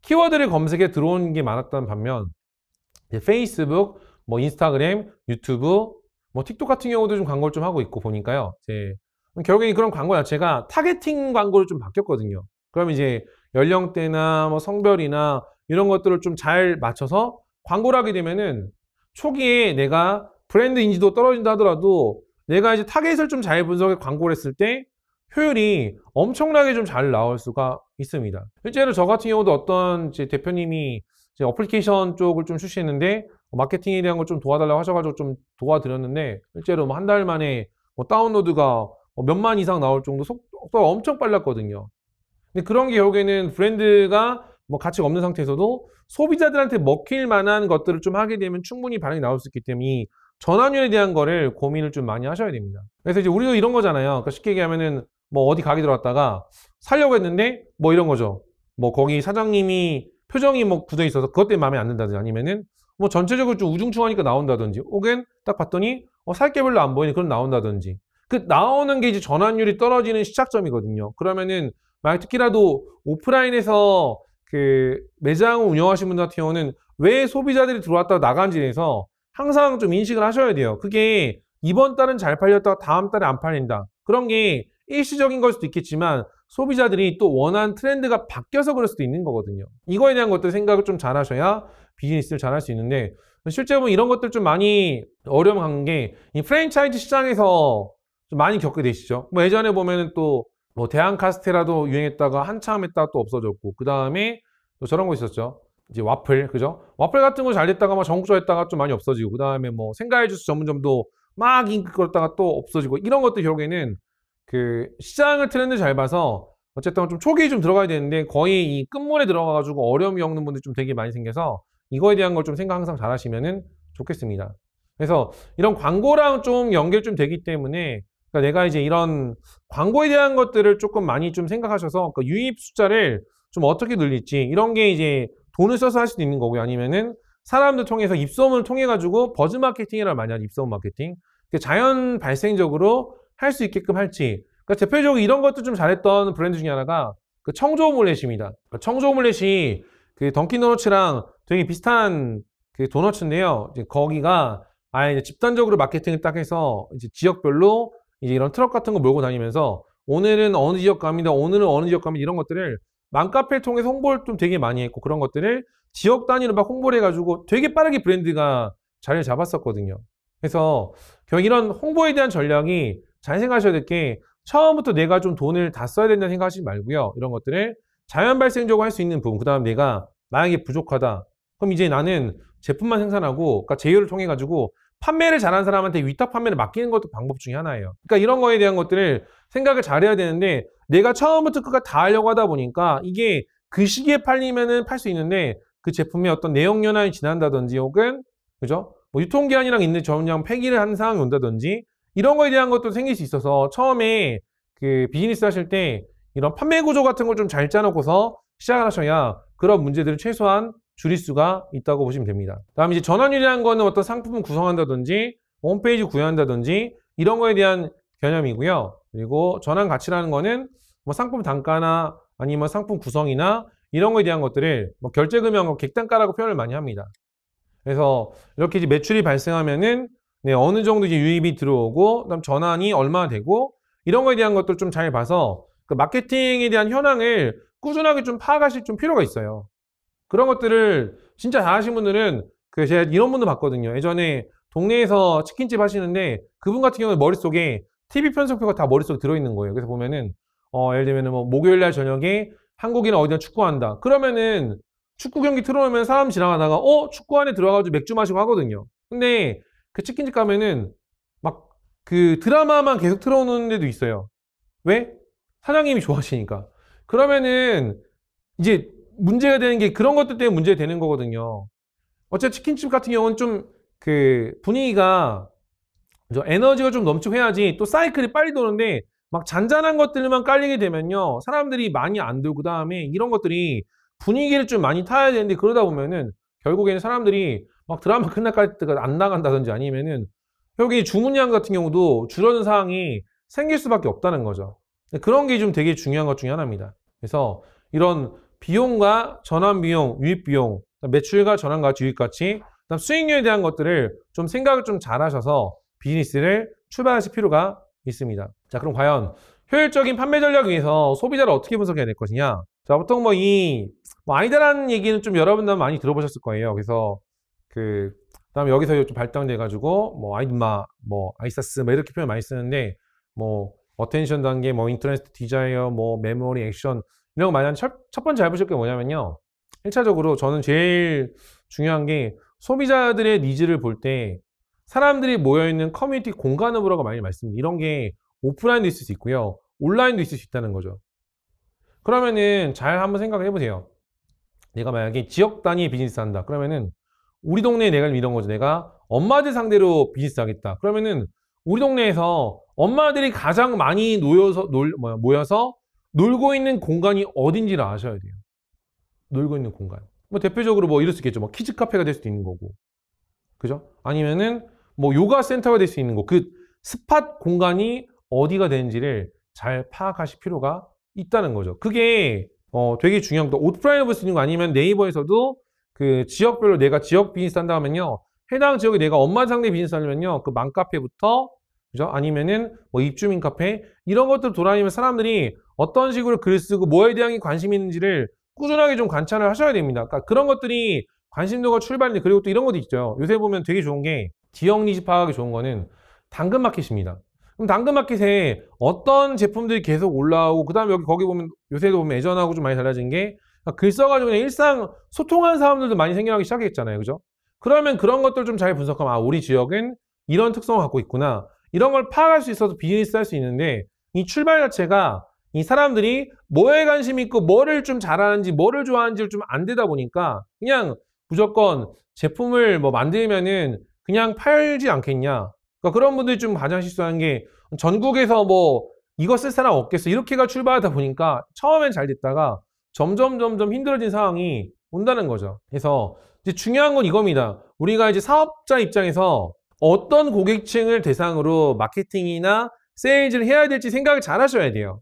키워드를 검색에 들어오는 게 많았던 반면 페이스북, 인스타그램, 유튜브, 틱톡 같은 경우도 좀 광고를 좀 하고 있고 보니까요. 결국에 그런 광고 자체가 타겟팅 광고로 좀 바뀌었거든요. 그러면 이제 연령대나 성별이나 이런 것들을 좀 잘 맞춰서 광고를 하게 되면은 초기에 내가 브랜드 인지도 떨어진다 하더라도 내가 이제 타겟을 좀 잘 분석해 광고를 했을 때 효율이 엄청나게 좀 잘 나올 수가 있습니다. 실제로 저 같은 경우도 어떤 이제 대표님이 이제 어플리케이션 쪽을 좀 출시했는데 마케팅에 대한 걸 좀 도와달라고 하셔가지고 좀 도와드렸는데 실제로 한 달 만에 다운로드가 몇만 이상 나올 정도 속도가 엄청 빨랐거든요. 근데 그런 게 결국에는 브랜드가 가치가 없는 상태에서도 소비자들한테 먹힐 만한 것들을 좀 하게 되면 충분히 반응이 나올 수 있기 때문에 이 전환율에 대한 거를 고민을 좀 많이 하셔야 됩니다. 그래서 이제 우리도 이런 거잖아요. 그러니까 쉽게 얘기하면은 어디 가게 들어갔다가 살려고 했는데 이런 거죠. 거기 사장님이 표정이 굳어 있어서 그것 때문에 마음에 안 든다든지 아니면은 전체적으로 좀 우중충하니까 나온다든지 혹은 딱 봤더니 살 게 별로 안 보이니 그럼 나온다든지 그 나오는 게 이제 전환율이 떨어지는 시작점이거든요. 그러면은 만약 특히라도 오프라인에서 그 매장을 운영하시는 분들 같은 경우는 왜 소비자들이 들어왔다가 나간지에 대해서 항상 좀 인식을 하셔야 돼요. 그게 이번 달은 잘 팔렸다가 다음 달에 안 팔린다. 그런 게 일시적인 걸 수도 있겠지만 소비자들이 또 원하는 트렌드가 바뀌어서 그럴 수도 있는 거거든요. 이거에 대한 것들 생각을 좀 잘 하셔야 비즈니스를 잘 할 수 있는데, 실제 보면 이런 것들 좀 많이 어려운 게 이 프랜차이즈 시장에서 좀 많이 겪게 되시죠. 뭐 예전에 보면은 또 뭐 대한 카스테라도 유행했다가 한참 했다가 또 없어졌고, 그 다음에 또 저런 거 있었죠. 이제 와플, 그죠? 와플 같은 거 잘 됐다가 막 전국적했다가 좀 많이 없어지고, 그 다음에 뭐 생과일 주스 전문점도 막 인기 끌었다가 또 없어지고, 이런 것들 결국에는 그 시장을 트렌드 잘 봐서 어쨌든 좀 초기에 좀 들어가야 되는데 거의 이 끝물에 들어가가지고 어려움이 겪는 분들이 좀 되게 많이 생겨서 이거에 대한 걸 좀 생각 항상 잘 하시면은 좋겠습니다. 그래서 이런 광고랑 좀 연결 좀 되기 때문에, 그러니까 내가 이제 이런 광고에 대한 것들을 조금 많이 좀 생각하셔서 그 유입 숫자를 좀 어떻게 늘릴지, 이런 게 이제 돈을 써서 할 수도 있는 거고요. 아니면은 사람들 통해서 입소문을 통해 가지고 버즈 마케팅이라고 많이 하죠. 입소문 마케팅. 자연 발생적으로 할 수 있게끔 할지. 그러니까 대표적으로 이런 것도 좀 잘했던 브랜드 중에 하나가 그 청조 오믈렛입니다. 청조 오믈렛이 그 던킨 도너츠랑 되게 비슷한 그 도너츠인데요. 이제 거기가 아예 집단적으로 마케팅을 딱 해서 이제 지역별로 이제 이런 트럭 같은 거 몰고 다니면서 오늘은 어느 지역 갑니다. 오늘은 어느 지역 갑니다. 이런 것들을 맘카페를 통해서 홍보를 좀 되게 많이 했고, 그런 것들을 지역 단위로 막 홍보를 해가지고 되게 빠르게 브랜드가 자리를 잡았었거든요. 그래서 결국 이런 홍보에 대한 전략이 잘 생각하셔야 될 게, 처음부터 내가 좀 돈을 다 써야 된다는 생각하시지 말고요. 이런 것들을 자연 발생적으로 할 수 있는 부분, 그 다음 내가 만약에 부족하다. 그럼 이제 나는 제품만 생산하고, 그러니까 제휴를 통해 가지고 판매를 잘하는 사람한테 위탁 판매를 맡기는 것도 방법 중에 하나예요. 그러니까 이런 거에 대한 것들을 생각을 잘해야 되는데, 내가 처음부터 끝까지 다 하려고 하다 보니까 이게 그 시기에 팔리면은 팔 수 있는데 그 제품의 어떤 내용 연한이 지난다든지, 혹은 그죠? 뭐 유통기한이랑 있는 전량 폐기를 하는 상황이 온다든지, 이런 거에 대한 것도 생길 수 있어서 처음에 그 비즈니스 하실 때 이런 판매 구조 같은 걸 좀 잘 짜놓고서 시작을 하셔야 그런 문제들을 최소한 줄일 수가 있다고 보시면 됩니다. 다음 이제 전환율이라는 거는 어떤 상품을 구성한다든지 홈페이지 구현한다든지 이런 거에 대한 개념이고요. 그리고 전환 가치라는 거는 뭐 상품 단가나 아니면 상품 구성이나 이런 거에 대한 것들을 뭐 결제 금액 객단가라고 표현을 많이 합니다. 그래서 이렇게 이제 매출이 발생하면은 네, 어느 정도 이제 유입이 들어오고, 그다음 전환이 얼마나 되고, 이런 거에 대한 것들 좀 잘 봐서 그 마케팅에 대한 현황을 꾸준하게 좀 파악하실 좀 필요가 있어요. 그런 것들을 진짜 잘하시는 분들은 그 제가 이런 분도 봤거든요. 예전에 동네에서 치킨집 하시는데 그분 같은 경우는 머릿속에 TV 편성표가 다 머릿속에 들어있는 거예요. 그래서 보면은 예를 들면 뭐 목요일 날 저녁에 한국이나 어디나 축구한다. 그러면은 축구 경기 틀어놓으면 사람 지나가다가 축구 안에 들어가가지고 맥주 마시고 하거든요. 근데 그 치킨집 가면은 막 그 드라마만 계속 틀어놓는 데도 있어요. 왜? 사장님이 좋아하시니까. 그러면은 이제 문제가 되는 게 그런 것들 때문에 문제가 되는 거거든요. 어차피 치킨집 같은 경우는 좀 그 분위기가 에너지가 좀 넘치고 해야지 또 사이클이 빨리 도는데, 막 잔잔한 것들만 깔리게 되면요, 사람들이 많이 안 들고, 그 다음에 이런 것들이 분위기를 좀 많이 타야 되는데, 그러다 보면은 결국에는 사람들이 막 드라마 끝날까지 안 나간다든지, 아니면은 결국에 주문량 같은 경우도 줄어든 상황이 생길 수밖에 없다는 거죠. 그런 게 좀 되게 중요한 것 중에 하나입니다. 그래서 이런 비용과 전환 비용, 유입 비용, 매출과 전환 가치, 유입 가치, 그다음 수익률에 대한 것들을 좀 생각을 좀 잘 하셔서 비즈니스를 출발하실 필요가 있습니다. 자, 그럼 과연 효율적인 판매 전략을 위해서 소비자를 어떻게 분석해야 될 것이냐? 자, 보통 뭐 아니다라는 얘기는 좀 여러분들 많이 들어보셨을 거예요. 그래서 그다음에 여기서 좀 발달돼가지고 뭐 아이드마, 뭐 아이사스, 뭐 이렇게 표현 많이 쓰는데, 뭐 어텐션 단계, 뭐 인터레스트, 디자이어, 뭐 메모리, 액션, 이런 거 많이 하는 첫 번째 잘 보실 게 뭐냐면요, 1차적으로 저는 제일 중요한 게 소비자들의 니즈를 볼 때 사람들이 모여있는 커뮤니티 공간 허브라고 많이 말씀드립니다. 이런 게 오프라인도 있을 수 있고요, 온라인도 있을 수 있다는 거죠. 그러면은 잘 한번 생각을 해보세요. 내가 만약에 지역 단위의 비즈니스 한다. 그러면은 우리 동네에 내가 이런 거죠. 내가 엄마들 상대로 비즈니스 하겠다. 그러면은 우리 동네에서 엄마들이 가장 많이 모여서 놀고 있는 공간이 어딘지를 아셔야 돼요. 놀고 있는 공간. 뭐 대표적으로 뭐 이럴 수 있겠죠. 뭐 키즈 카페가 될 수도 있는 거고. 그죠? 아니면은 뭐 요가 센터가 될 수 있는 거. 그 스팟 공간이 어디가 되는지를 잘 파악하실 필요가 있다는 거죠. 그게 되게 중요한 거. 오프라인으로 볼 수 있는 거 아니면 네이버에서도 그 지역별로 내가 지역 비즈니스 한다 하면요. 해당 지역에 내가 엄마 상대 비즈니스 하려면요. 그 맘카페부터 그죠? 아니면은 뭐 입주민 카페 이런 것들 돌아다니면 사람들이 어떤 식으로 글을 쓰고 뭐에 대한 관심이 있는지를 꾸준하게 좀 관찰을 하셔야 됩니다. 그러니까 그런 것들이 관심도가 출발인데 그리고 또 이런 것도 있죠. 요새 보면 되게 좋은 게 지역 니즈 파악이 좋은 거는 당근마켓입니다. 그럼 당근마켓에 어떤 제품들이 계속 올라오고 그다음에 여기 거기 보면 요새도 보면 예전하고 좀 많이 달라진 게 글 써가지고 그냥 일상 소통하는 사람들도 많이 생겨나기 시작했잖아요. 그죠? 그러면 그런 것들 좀 잘 분석하면 아 우리 지역은 이런 특성을 갖고 있구나. 이런 걸 파악할 수 있어서 비즈니스 할 수 있는데 이 출발 자체가 이 사람들이 뭐에 관심 있고 뭐를 좀 잘하는지 뭐를 좋아하는지를 좀 안 되다 보니까 그냥 무조건 제품을 뭐 만들면은 그냥 팔지 않겠냐. 그러니까 그런 분들이 좀 가장 실수하는 게 전국에서 뭐 이거 쓸 사람 없겠어 이렇게가 출발하다 보니까 처음엔 잘 됐다가 점점 힘들어진 상황이 온다는 거죠. 그래서 이제 중요한 건 이겁니다. 우리가 이제 사업자 입장에서 어떤 고객층을 대상으로 마케팅이나 세일즈를 해야 될지 생각을 잘 하셔야 돼요.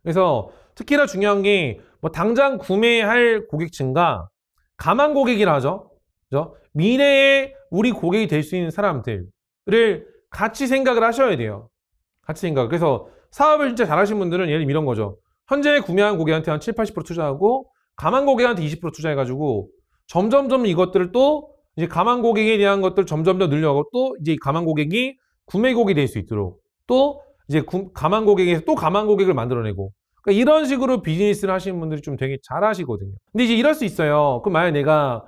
그래서 특히나 중요한 게 뭐 당장 구매할 고객층과 가망 고객이라 하죠. 그죠? 미래에 우리 고객이 될 수 있는 사람들을 같이 생각을 하셔야 돼요. 같이 생각. 그래서 사업을 진짜 잘하신 분들은 예를 들면 이런 거죠. 현재 구매한 고객한테 한 7, 80% 투자하고 가망 고객한테 20% 투자해가지고 점점 이것들을 또 이제 가망 고객에 대한 것들 점점 더 늘려가고 또 이제 가망 고객이 구매 고객이 될 수 있도록 또 이제 가망 고객에서 또 가망 고객을 만들어내고 그러니까 이런 식으로 비즈니스를 하시는 분들이 좀 되게 잘 하시거든요. 근데 이제 이럴 수 있어요. 그럼 만약에 내가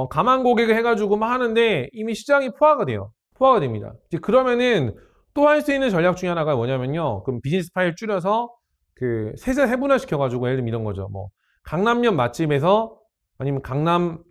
가망 고객을 해가지고 막 하는데 이미 시장이 포화가 돼요. 포화가 됩니다. 이제 그러면은 또 할 수 있는 전략 중에 하나가 뭐냐면요. 그럼 비즈니스 파일 줄여서 그 셋을 해분화 시켜가지고 예를 들면 이런 거죠. 뭐 강남역 맛집에서 아니면 강남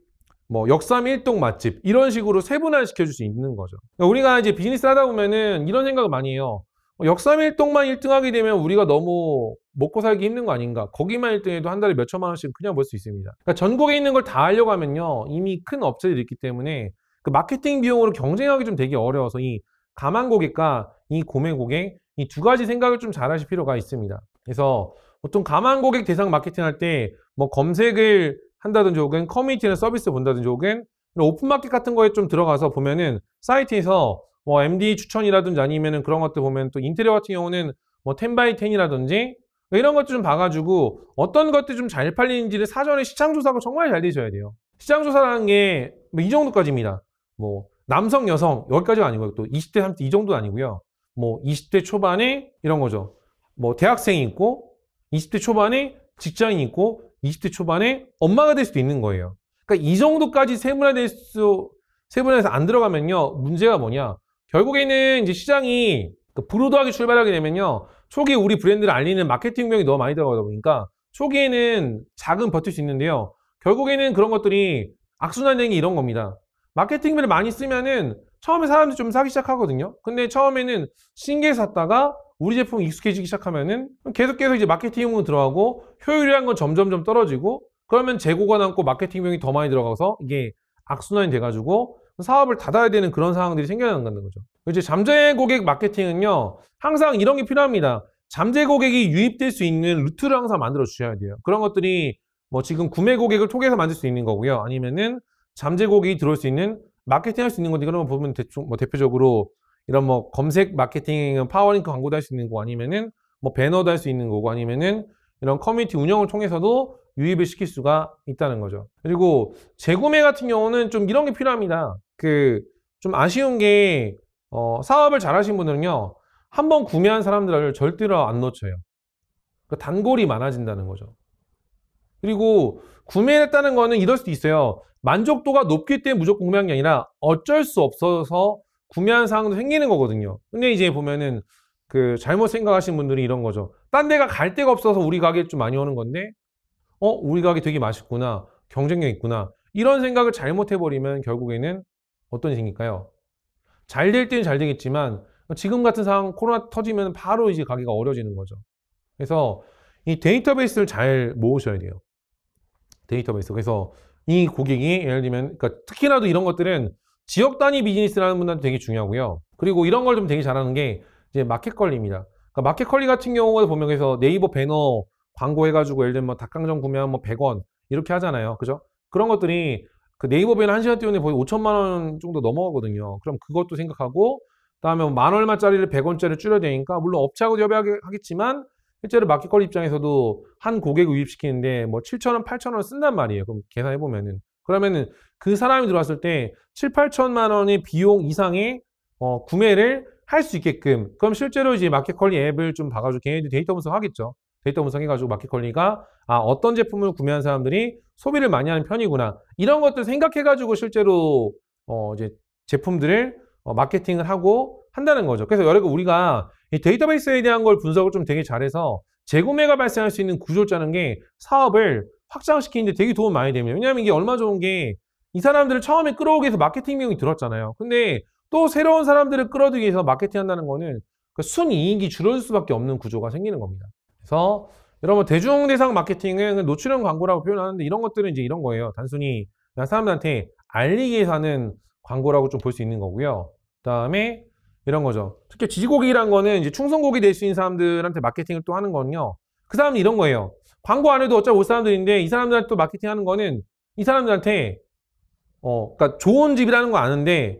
뭐 역삼 1동 맛집 이런 식으로 세분화 시켜줄 수 있는 거죠. 그러니까 우리가 이제 비즈니스 하다 보면은 이런 생각을 많이 해요. 역삼 1동만 1등 하게 되면 우리가 너무 먹고 살기 힘든 거 아닌가. 거기만 1등해도 한 달에 몇 천만 원씩 그냥 벌 수 있습니다. 그러니까 전국에 있는 걸 다 하려고 하면요. 이미 큰 업체들이 있기 때문에 그 마케팅 비용으로 경쟁하기 좀 되게 어려워서 이 가망 고객과 이 구매 고객 이 두 가지 생각을 좀 잘 하실 필요가 있습니다. 그래서 보통 가망 고객 대상 마케팅 할 때 뭐 검색을 한다든지 혹은 커뮤니티나 서비스 본다든지 혹은 오픈마켓 같은 거에 좀 들어가서 보면은 사이트에서 뭐 MD 추천이라든지 아니면은 그런 것들 보면 또 인테리어 같은 경우는 뭐 10x10이라든지 이런 것들 좀 봐가지고 어떤 것들이 좀 잘 팔리는지를 사전에 시장조사가 정말 잘 되셔야 돼요. 시장조사라는 게 뭐 이 정도까지입니다. 뭐 남성, 여성 여기까지가 아니고요. 또 20대, 30대 이 정도 아니고요. 뭐 20대 초반에 이런 거죠. 뭐 대학생이 있고 20대 초반에 직장인이 있고 20대 초반에 엄마가 될 수도 있는 거예요. 그러니까 이 정도까지 세분화해서 안 들어가면요. 문제가 뭐냐. 결국에는 이제 시장이 브로드하게 출발하게 되면요. 초기에 우리 브랜드를 알리는 마케팅 비용이 너무 많이 들어가다 보니까 초기에는 작은 버틸 수 있는데요. 결국에는 그런 것들이 악순환되는 게 이런 겁니다. 마케팅비를 많이 쓰면은 처음에 사람들이 좀 사기 시작하거든요. 근데 처음에는 신기해 샀다가 우리 제품 익숙해지기 시작하면은 계속 이제 마케팅으로 들어가고 효율이란 건 점점 떨어지고 그러면 재고가 남고 마케팅 비용이 더 많이 들어가서 이게 악순환이 돼가지고 사업을 닫아야 되는 그런 상황들이 생겨난다는 거죠. 이제 잠재 고객 마케팅은요, 항상 이런 게 필요합니다. 잠재 고객이 유입될 수 있는 루트를 항상 만들어 주셔야 돼요. 그런 것들이 뭐 지금 구매 고객을 통해서 만들 수 있는 거고요. 아니면은 잠재 고객이 들어올 수 있는 마케팅 할 수 있는 건데, 그런 거 보면 대표적으로 이런 뭐 검색 마케팅, 파워링크 광고도 할 수 있는 거고, 아니면은 뭐 배너도 할 수 있는 거고, 아니면은 이런 커뮤니티 운영을 통해서도 유입을 시킬 수가 있다는 거죠. 그리고 재구매 같은 경우는 좀 이런 게 필요합니다. 좀 아쉬운 게 사업을 잘 하신 분들은요, 한번 구매한 사람들을 절대로 안 놓쳐요. 그러니까 단골이 많아진다는 거죠. 그리고 구매했다는 거는 이럴 수도 있어요. 만족도가 높기 때문에 무조건 구매한 게 아니라 어쩔 수 없어서 구매한 상황도 생기는 거거든요. 근데 이제 보면은 잘못 생각하시는 분들이 이런 거죠. 딴 데가 갈 데가 없어서 우리 가게에 좀 많이 오는 건데 우리 가게 되게 맛있구나, 경쟁력 있구나, 이런 생각을 잘못해버리면 결국에는 어떤 일이 생길까요? 잘 될 때는 잘 되겠지만 지금 같은 상황, 코로나 터지면 바로 이제 가기가 어려워지는 거죠. 그래서 이 데이터베이스를 잘 모으셔야 돼요. 데이터베이스. 그래서 이 고객이 예를 들면, 그러니까 특히나도 이런 것들은 지역 단위 비즈니스라는 분들한테 되게 중요하고요. 그리고 이런 걸 좀 되게 잘하는 게 이제 마켓컬리입니다. 그러니까 마켓컬리 같은 경우에 보면, 그래서 네이버 배너 광고 해가지고 예를 들면 뭐 닭강정 구매하면 뭐 100원 이렇게 하잖아요. 그죠? 그런 것들이 그 네이버비는 1시간 뛰는데 거의 5천만 원 정도 넘어가거든요. 그럼 그것도 생각하고 그다음에 뭐 만 얼마짜리를 100원짜리 줄여야 되니까 물론 업체하고 협의하겠지만 실제로 마켓컬리 입장에서도 한 고객을 유입시키는데 뭐 7,000원, 8,000원 쓴단 말이에요. 그럼 계산해보면은. 그러면은 그 사람이 들어왔을 때 7, 8천만 원의 비용 이상의 구매를 할 수 있게끔 그럼 실제로 이제 마켓컬리 앱을 좀 봐가지고 걔네들이 데이터 분석하겠죠. 데이터 분석해가지고 마켓컬리가 어떤 제품을 구매한 사람들이 소비를 많이 하는 편이구나. 이런 것들 생각해가지고 실제로 이제 제품들을 마케팅을 하고 한다는 거죠. 그래서 여러분 우리가 이 데이터베이스에 대한 걸 분석을 좀 되게 잘해서 재구매가 발생할 수 있는 구조를 짜는 게 사업을 확장시키는데 되게 도움 많이 됩니다. 왜냐하면 이게 얼마 좋은 게 이 사람들을 처음에 끌어오기 위해서 마케팅 비용이 들었잖아요. 근데 또 새로운 사람들을 끌어들이기 위해서 마케팅 한다는 거는 그 순이익이 줄어들 수밖에 없는 구조가 생기는 겁니다. 그래서 여러분 대중 대상 마케팅은 노출형 광고라고 표현하는데 이런 것들은 이제 이런 거예요. 단순히 그냥 사람들한테 알리기 위해서 하는 광고라고 좀 볼 수 있는 거고요. 그다음에 이런 거죠. 특히 지지고객이란 거는 이제 충성고객이 될 수 있는 사람들한테 마케팅을 또 하는 건요. 그 사람은 이런 거예요. 광고 안 해도 어차피 올 사람들인데 이 사람들한테 또 마케팅 하는 거는 이 사람들한테 그러니까 좋은 집이라는 거 아는데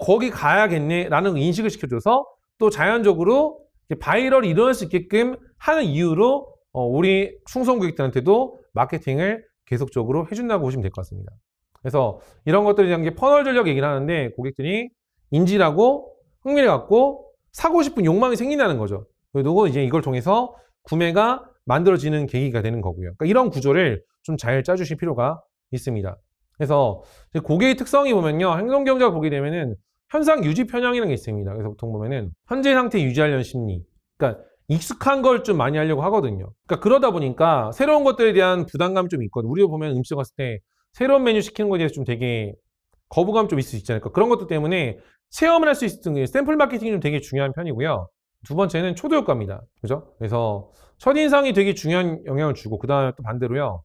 거기 가야겠네 라는 인식을 시켜줘서 또 자연적으로 바이럴이 일어날 수 있게끔 하는 이유로 우리 충성고객들한테도 마케팅을 계속적으로 해준다고 보시면 될 것 같습니다. 그래서 이런 것들에 대한 게 퍼널 전략 얘기를 하는데 고객들이 인지하고 흥미를 갖고 사고 싶은 욕망이 생긴다는 거죠. 그리고 이제 이걸 통해서 구매가 만들어지는 계기가 되는 거고요. 그러니까 이런 구조를 좀 잘 짜주실 필요가 있습니다. 그래서 고객의 특성이 보면요. 행동경제가 보게 되면은 현상 유지 편향이라는 게 있습니다. 그래서 보통 보면은 현재 상태 유지하려는 심리. 그러니까 익숙한 걸 좀 많이 하려고 하거든요. 그러니까 그러다 보니까 새로운 것들에 대한 부담감이 좀 있거든요. 우리가 보면 음식 갔을 때 새로운 메뉴 시키는 거에 대해서 좀 되게 거부감 좀 있을 수 있잖아요. 그러니까 그런 것들 때문에 체험을 할 수 있는 샘플 마케팅이 좀 되게 중요한 편이고요. 두 번째는 초도 효과입니다. 그죠? 그래서 첫인상이 되게 중요한 영향을 주고 그 다음에 또 반대로요.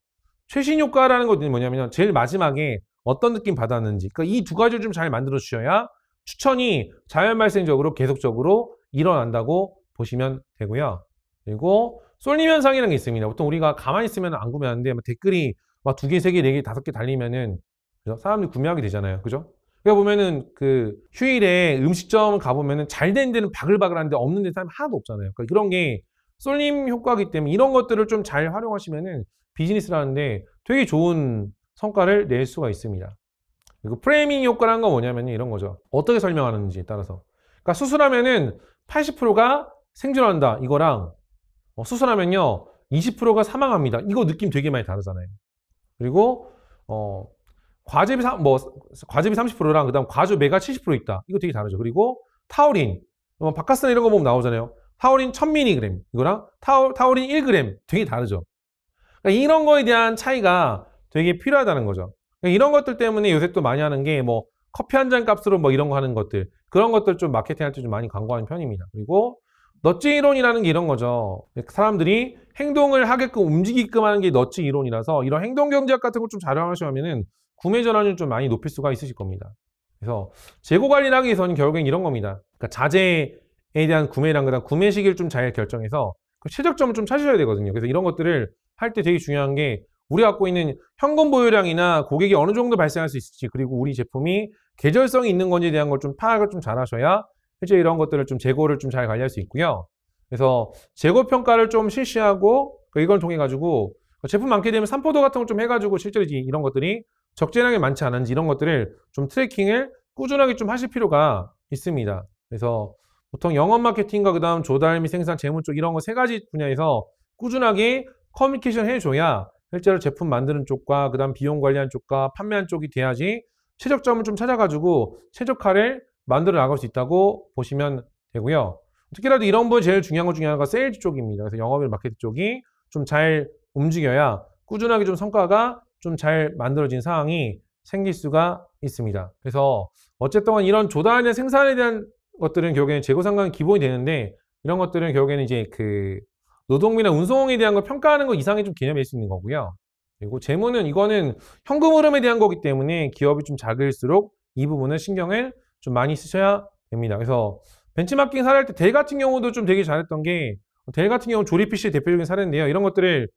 최신 효과라는 것은 뭐냐면 제일 마지막에 어떤 느낌 받았는지 그러니까 이 두 가지를 좀 잘 만들어 주셔야 추천이 자연 발생적으로 계속적으로 일어난다고 보시면 되고요. 그리고 쏠림 현상이라는 게 있습니다. 보통 우리가 가만히 있으면 안 구매하는데 댓글이 막 2개, 3개, 4개, 5개 달리면은 그죠? 사람들이 구매하게 되잖아요. 그죠? 그러니까 보면은 그 휴일에 음식점 가보면은 잘 된 데는 바글바글한데 없는 데 사람이 하나도 없잖아요. 그러니까 그런 게 쏠림 효과이기 때문에 이런 것들을 좀 잘 활용하시면은 비즈니스를 하는데 되게 좋은 성과를 낼 수가 있습니다. 그리고 프레이밍 효과라는 건 뭐냐면 이런 거죠. 어떻게 설명하는지에 따라서. 그러니까 수술하면은 80%가 생존한다. 이거랑 수술하면요 20%가 사망합니다. 이거 느낌 되게 많이 다르잖아요. 그리고 과즙이 30%랑 그다음 과즙매가 70% 있다. 이거 되게 다르죠. 그리고 타우린 바카스나 이런 거 보면 나오잖아요. 타우린 1000mg 이거랑 타우린 1g 되게 다르죠. 그러니까 이런 거에 대한 차이가 되게 필요하다는 거죠. 그러니까 이런 것들 때문에 요새 또 많이 하는 게 뭐 커피 한 잔 값으로 뭐 이런 거 하는 것들 그런 것들 좀 마케팅 할 때 좀 많이 광고하는 편입니다. 그리고 너츠 이론이라는 게 이런 거죠. 사람들이 행동을 하게끔 움직이게끔 하는 게 너츠 이론이라서 이런 행동 경제학 같은 거 좀 잘 활용하시면은 구매 전환율 좀 많이 높일 수가 있으실 겁니다. 그래서 재고 관리를 하기 위해서는 결국엔 이런 겁니다. 그러니까 자재에 대한 구매랑 그다음 구매 시기를 좀 잘 결정해서 그 최적점을 좀 찾으셔야 되거든요. 그래서 이런 것들을 할 때 되게 중요한 게 우리가 갖고 있는 현금 보유량이나 고객이 어느 정도 발생할 수 있을지 그리고 우리 제품이 계절성이 있는 건지에 대한 걸 좀 파악을 좀 잘 하셔야 실제 이런 것들을 좀 재고를 좀 잘 관리할 수 있고요. 그래서 재고 평가를 좀 실시하고 이걸 통해 가지고 제품 많게 되면 산포도 같은 걸 좀 해가지고 실제로 이런 것들이 적재량이 많지 않은지 이런 것들을 좀 트래킹을 꾸준하게 좀 하실 필요가 있습니다. 그래서 보통 영업 마케팅과 그 다음 조달 및 생산, 재무 쪽 이런 거 3가지 분야에서 꾸준하게 커뮤니케이션 해줘야 실제로 제품 만드는 쪽과 그 다음 비용 관리하는 쪽과 판매하는 쪽이 돼야지 최적점을 좀 찾아가지고 최적화를 만들어 나갈 수 있다고 보시면 되고요. 특히라도 이런 부분이 제일 중요한 것 중에 하나가 세일즈 쪽입니다. 그래서 영업이나 마케팅 쪽이 좀 잘 움직여야 꾸준하게 좀 성과가 좀 잘 만들어진 상황이 생길 수가 있습니다. 그래서 어쨌든 이런 조달이나 생산에 대한 것들은 결국에는 재고 상관이 기본이 되는데 이런 것들은 결국에는 이제 그 노동비나 운송에 대한 걸 평가하는 것 이상의 좀 개념일 수 있는 거고요. 그리고 재무는 이거는 현금 흐름에 대한 거기 때문에 기업이 좀 작을수록 이 부분을 신경을 좀 많이 쓰셔야 됩니다. 그래서 벤치마킹 사례할 때 델 같은 경우도 좀 되게 잘했던 게 델 같은 경우는 조립 PC의 대표적인 사례인데요. 이런 것들을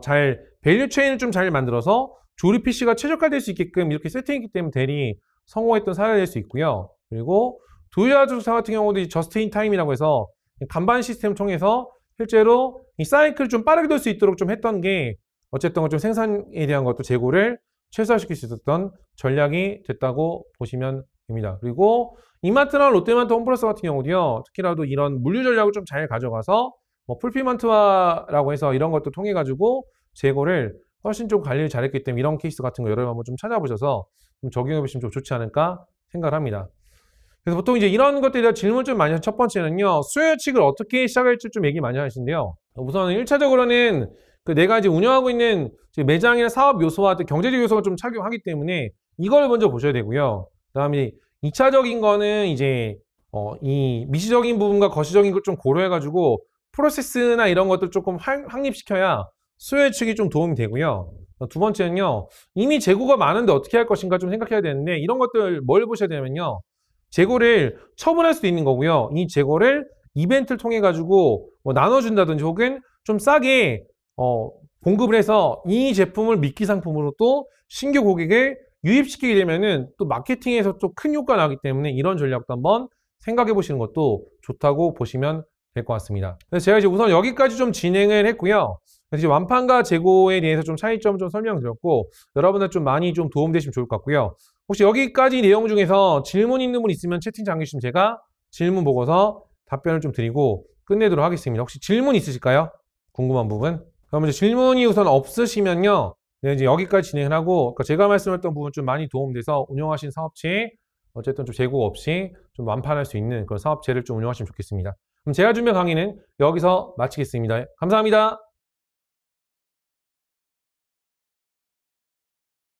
잘 밸류 체인을 좀 잘 만들어서 조립 PC가 최적화될 수 있게끔 이렇게 세팅했기 때문에 델이 성공했던 사례가 될 수 있고요. 그리고 도요자동차 같은 경우도 이 저스트 인 타임이라고 해서 간반 시스템을 통해서 실제로 이 사이클을 좀 빠르게 돌 수 있도록 좀 했던 게 어쨌든 좀 생산에 대한 것도 재고를 최소화시킬 수 있었던 전략이 됐다고 보시면 됩니다. 그리고 이마트나 롯데마트 홈플러스 같은 경우도요. 특히라도 이런 물류 전략을 좀 잘 가져가서 뭐 풀피먼트화라고 해서 이런 것도 통해 가지고 재고를 훨씬 좀 관리를 잘했기 때문에 이런 케이스 같은 거 여러분 한번 좀 찾아보셔서 좀 적용해 보시면 좀 좋지 않을까 생각을 합니다. 그래서 보통 이제 이런 것들에 대한 질문을 좀 많이 하는 첫 번째는요. 수요 예측을 어떻게 시작할지 좀 얘기 많이 하시는데요. 우선 1차적으로는 내가 이제 운영하고 있는 매장이나 사업 요소와 경제적 요소가 좀 착용하기 때문에 이걸 먼저 보셔야 되고요. 그다음에 2차적인 거는 이제 이 미시적인 부분과 거시적인 걸 좀 고려해가지고 프로세스나 이런 것들 조금 확립시켜야 수요 예측이 좀 도움이 되고요. 두 번째는요. 이미 재고가 많은데 어떻게 할 것인가 좀 생각해야 되는데 이런 것들 뭘 보셔야 되냐면요. 재고를 처분할 수도 있는 거고요. 이 재고를 이벤트를 통해 가지고 뭐 나눠준다든지 혹은 좀 싸게 공급을 해서 이 제품을 미끼 상품으로 또 신규 고객을 유입시키게 되면은 또 마케팅에서 또 큰 효과가 나기 때문에 이런 전략도 한번 생각해 보시는 것도 좋다고 보시면 될 것 같습니다. 그래서 제가 이제 우선 여기까지 좀 진행을 했고요. 그래서 이제 완판과 재고에 대해서 좀 차이점 좀 설명드렸고 여러분들 좀 많이 좀 도움되시면 좋을 것 같고요. 혹시 여기까지 내용 중에서 질문 있는 분 있으면 채팅창 주시면 제가 질문 보고서 답변을 좀 드리고 끝내도록 하겠습니다. 혹시 질문 있으실까요? 궁금한 부분? 그럼 이제 질문이 우선 없으시면요. 네, 이제 여기까지 진행을 하고 그러니까 제가 말씀했던 부분 좀 많이 도움돼서 운영하신 사업체에 어쨌든 좀 재고 없이 좀 완판할 수 있는 그런 사업체를 좀 운영하시면 좋겠습니다. 그럼 제가 준비한 강의는 여기서 마치겠습니다. 감사합니다.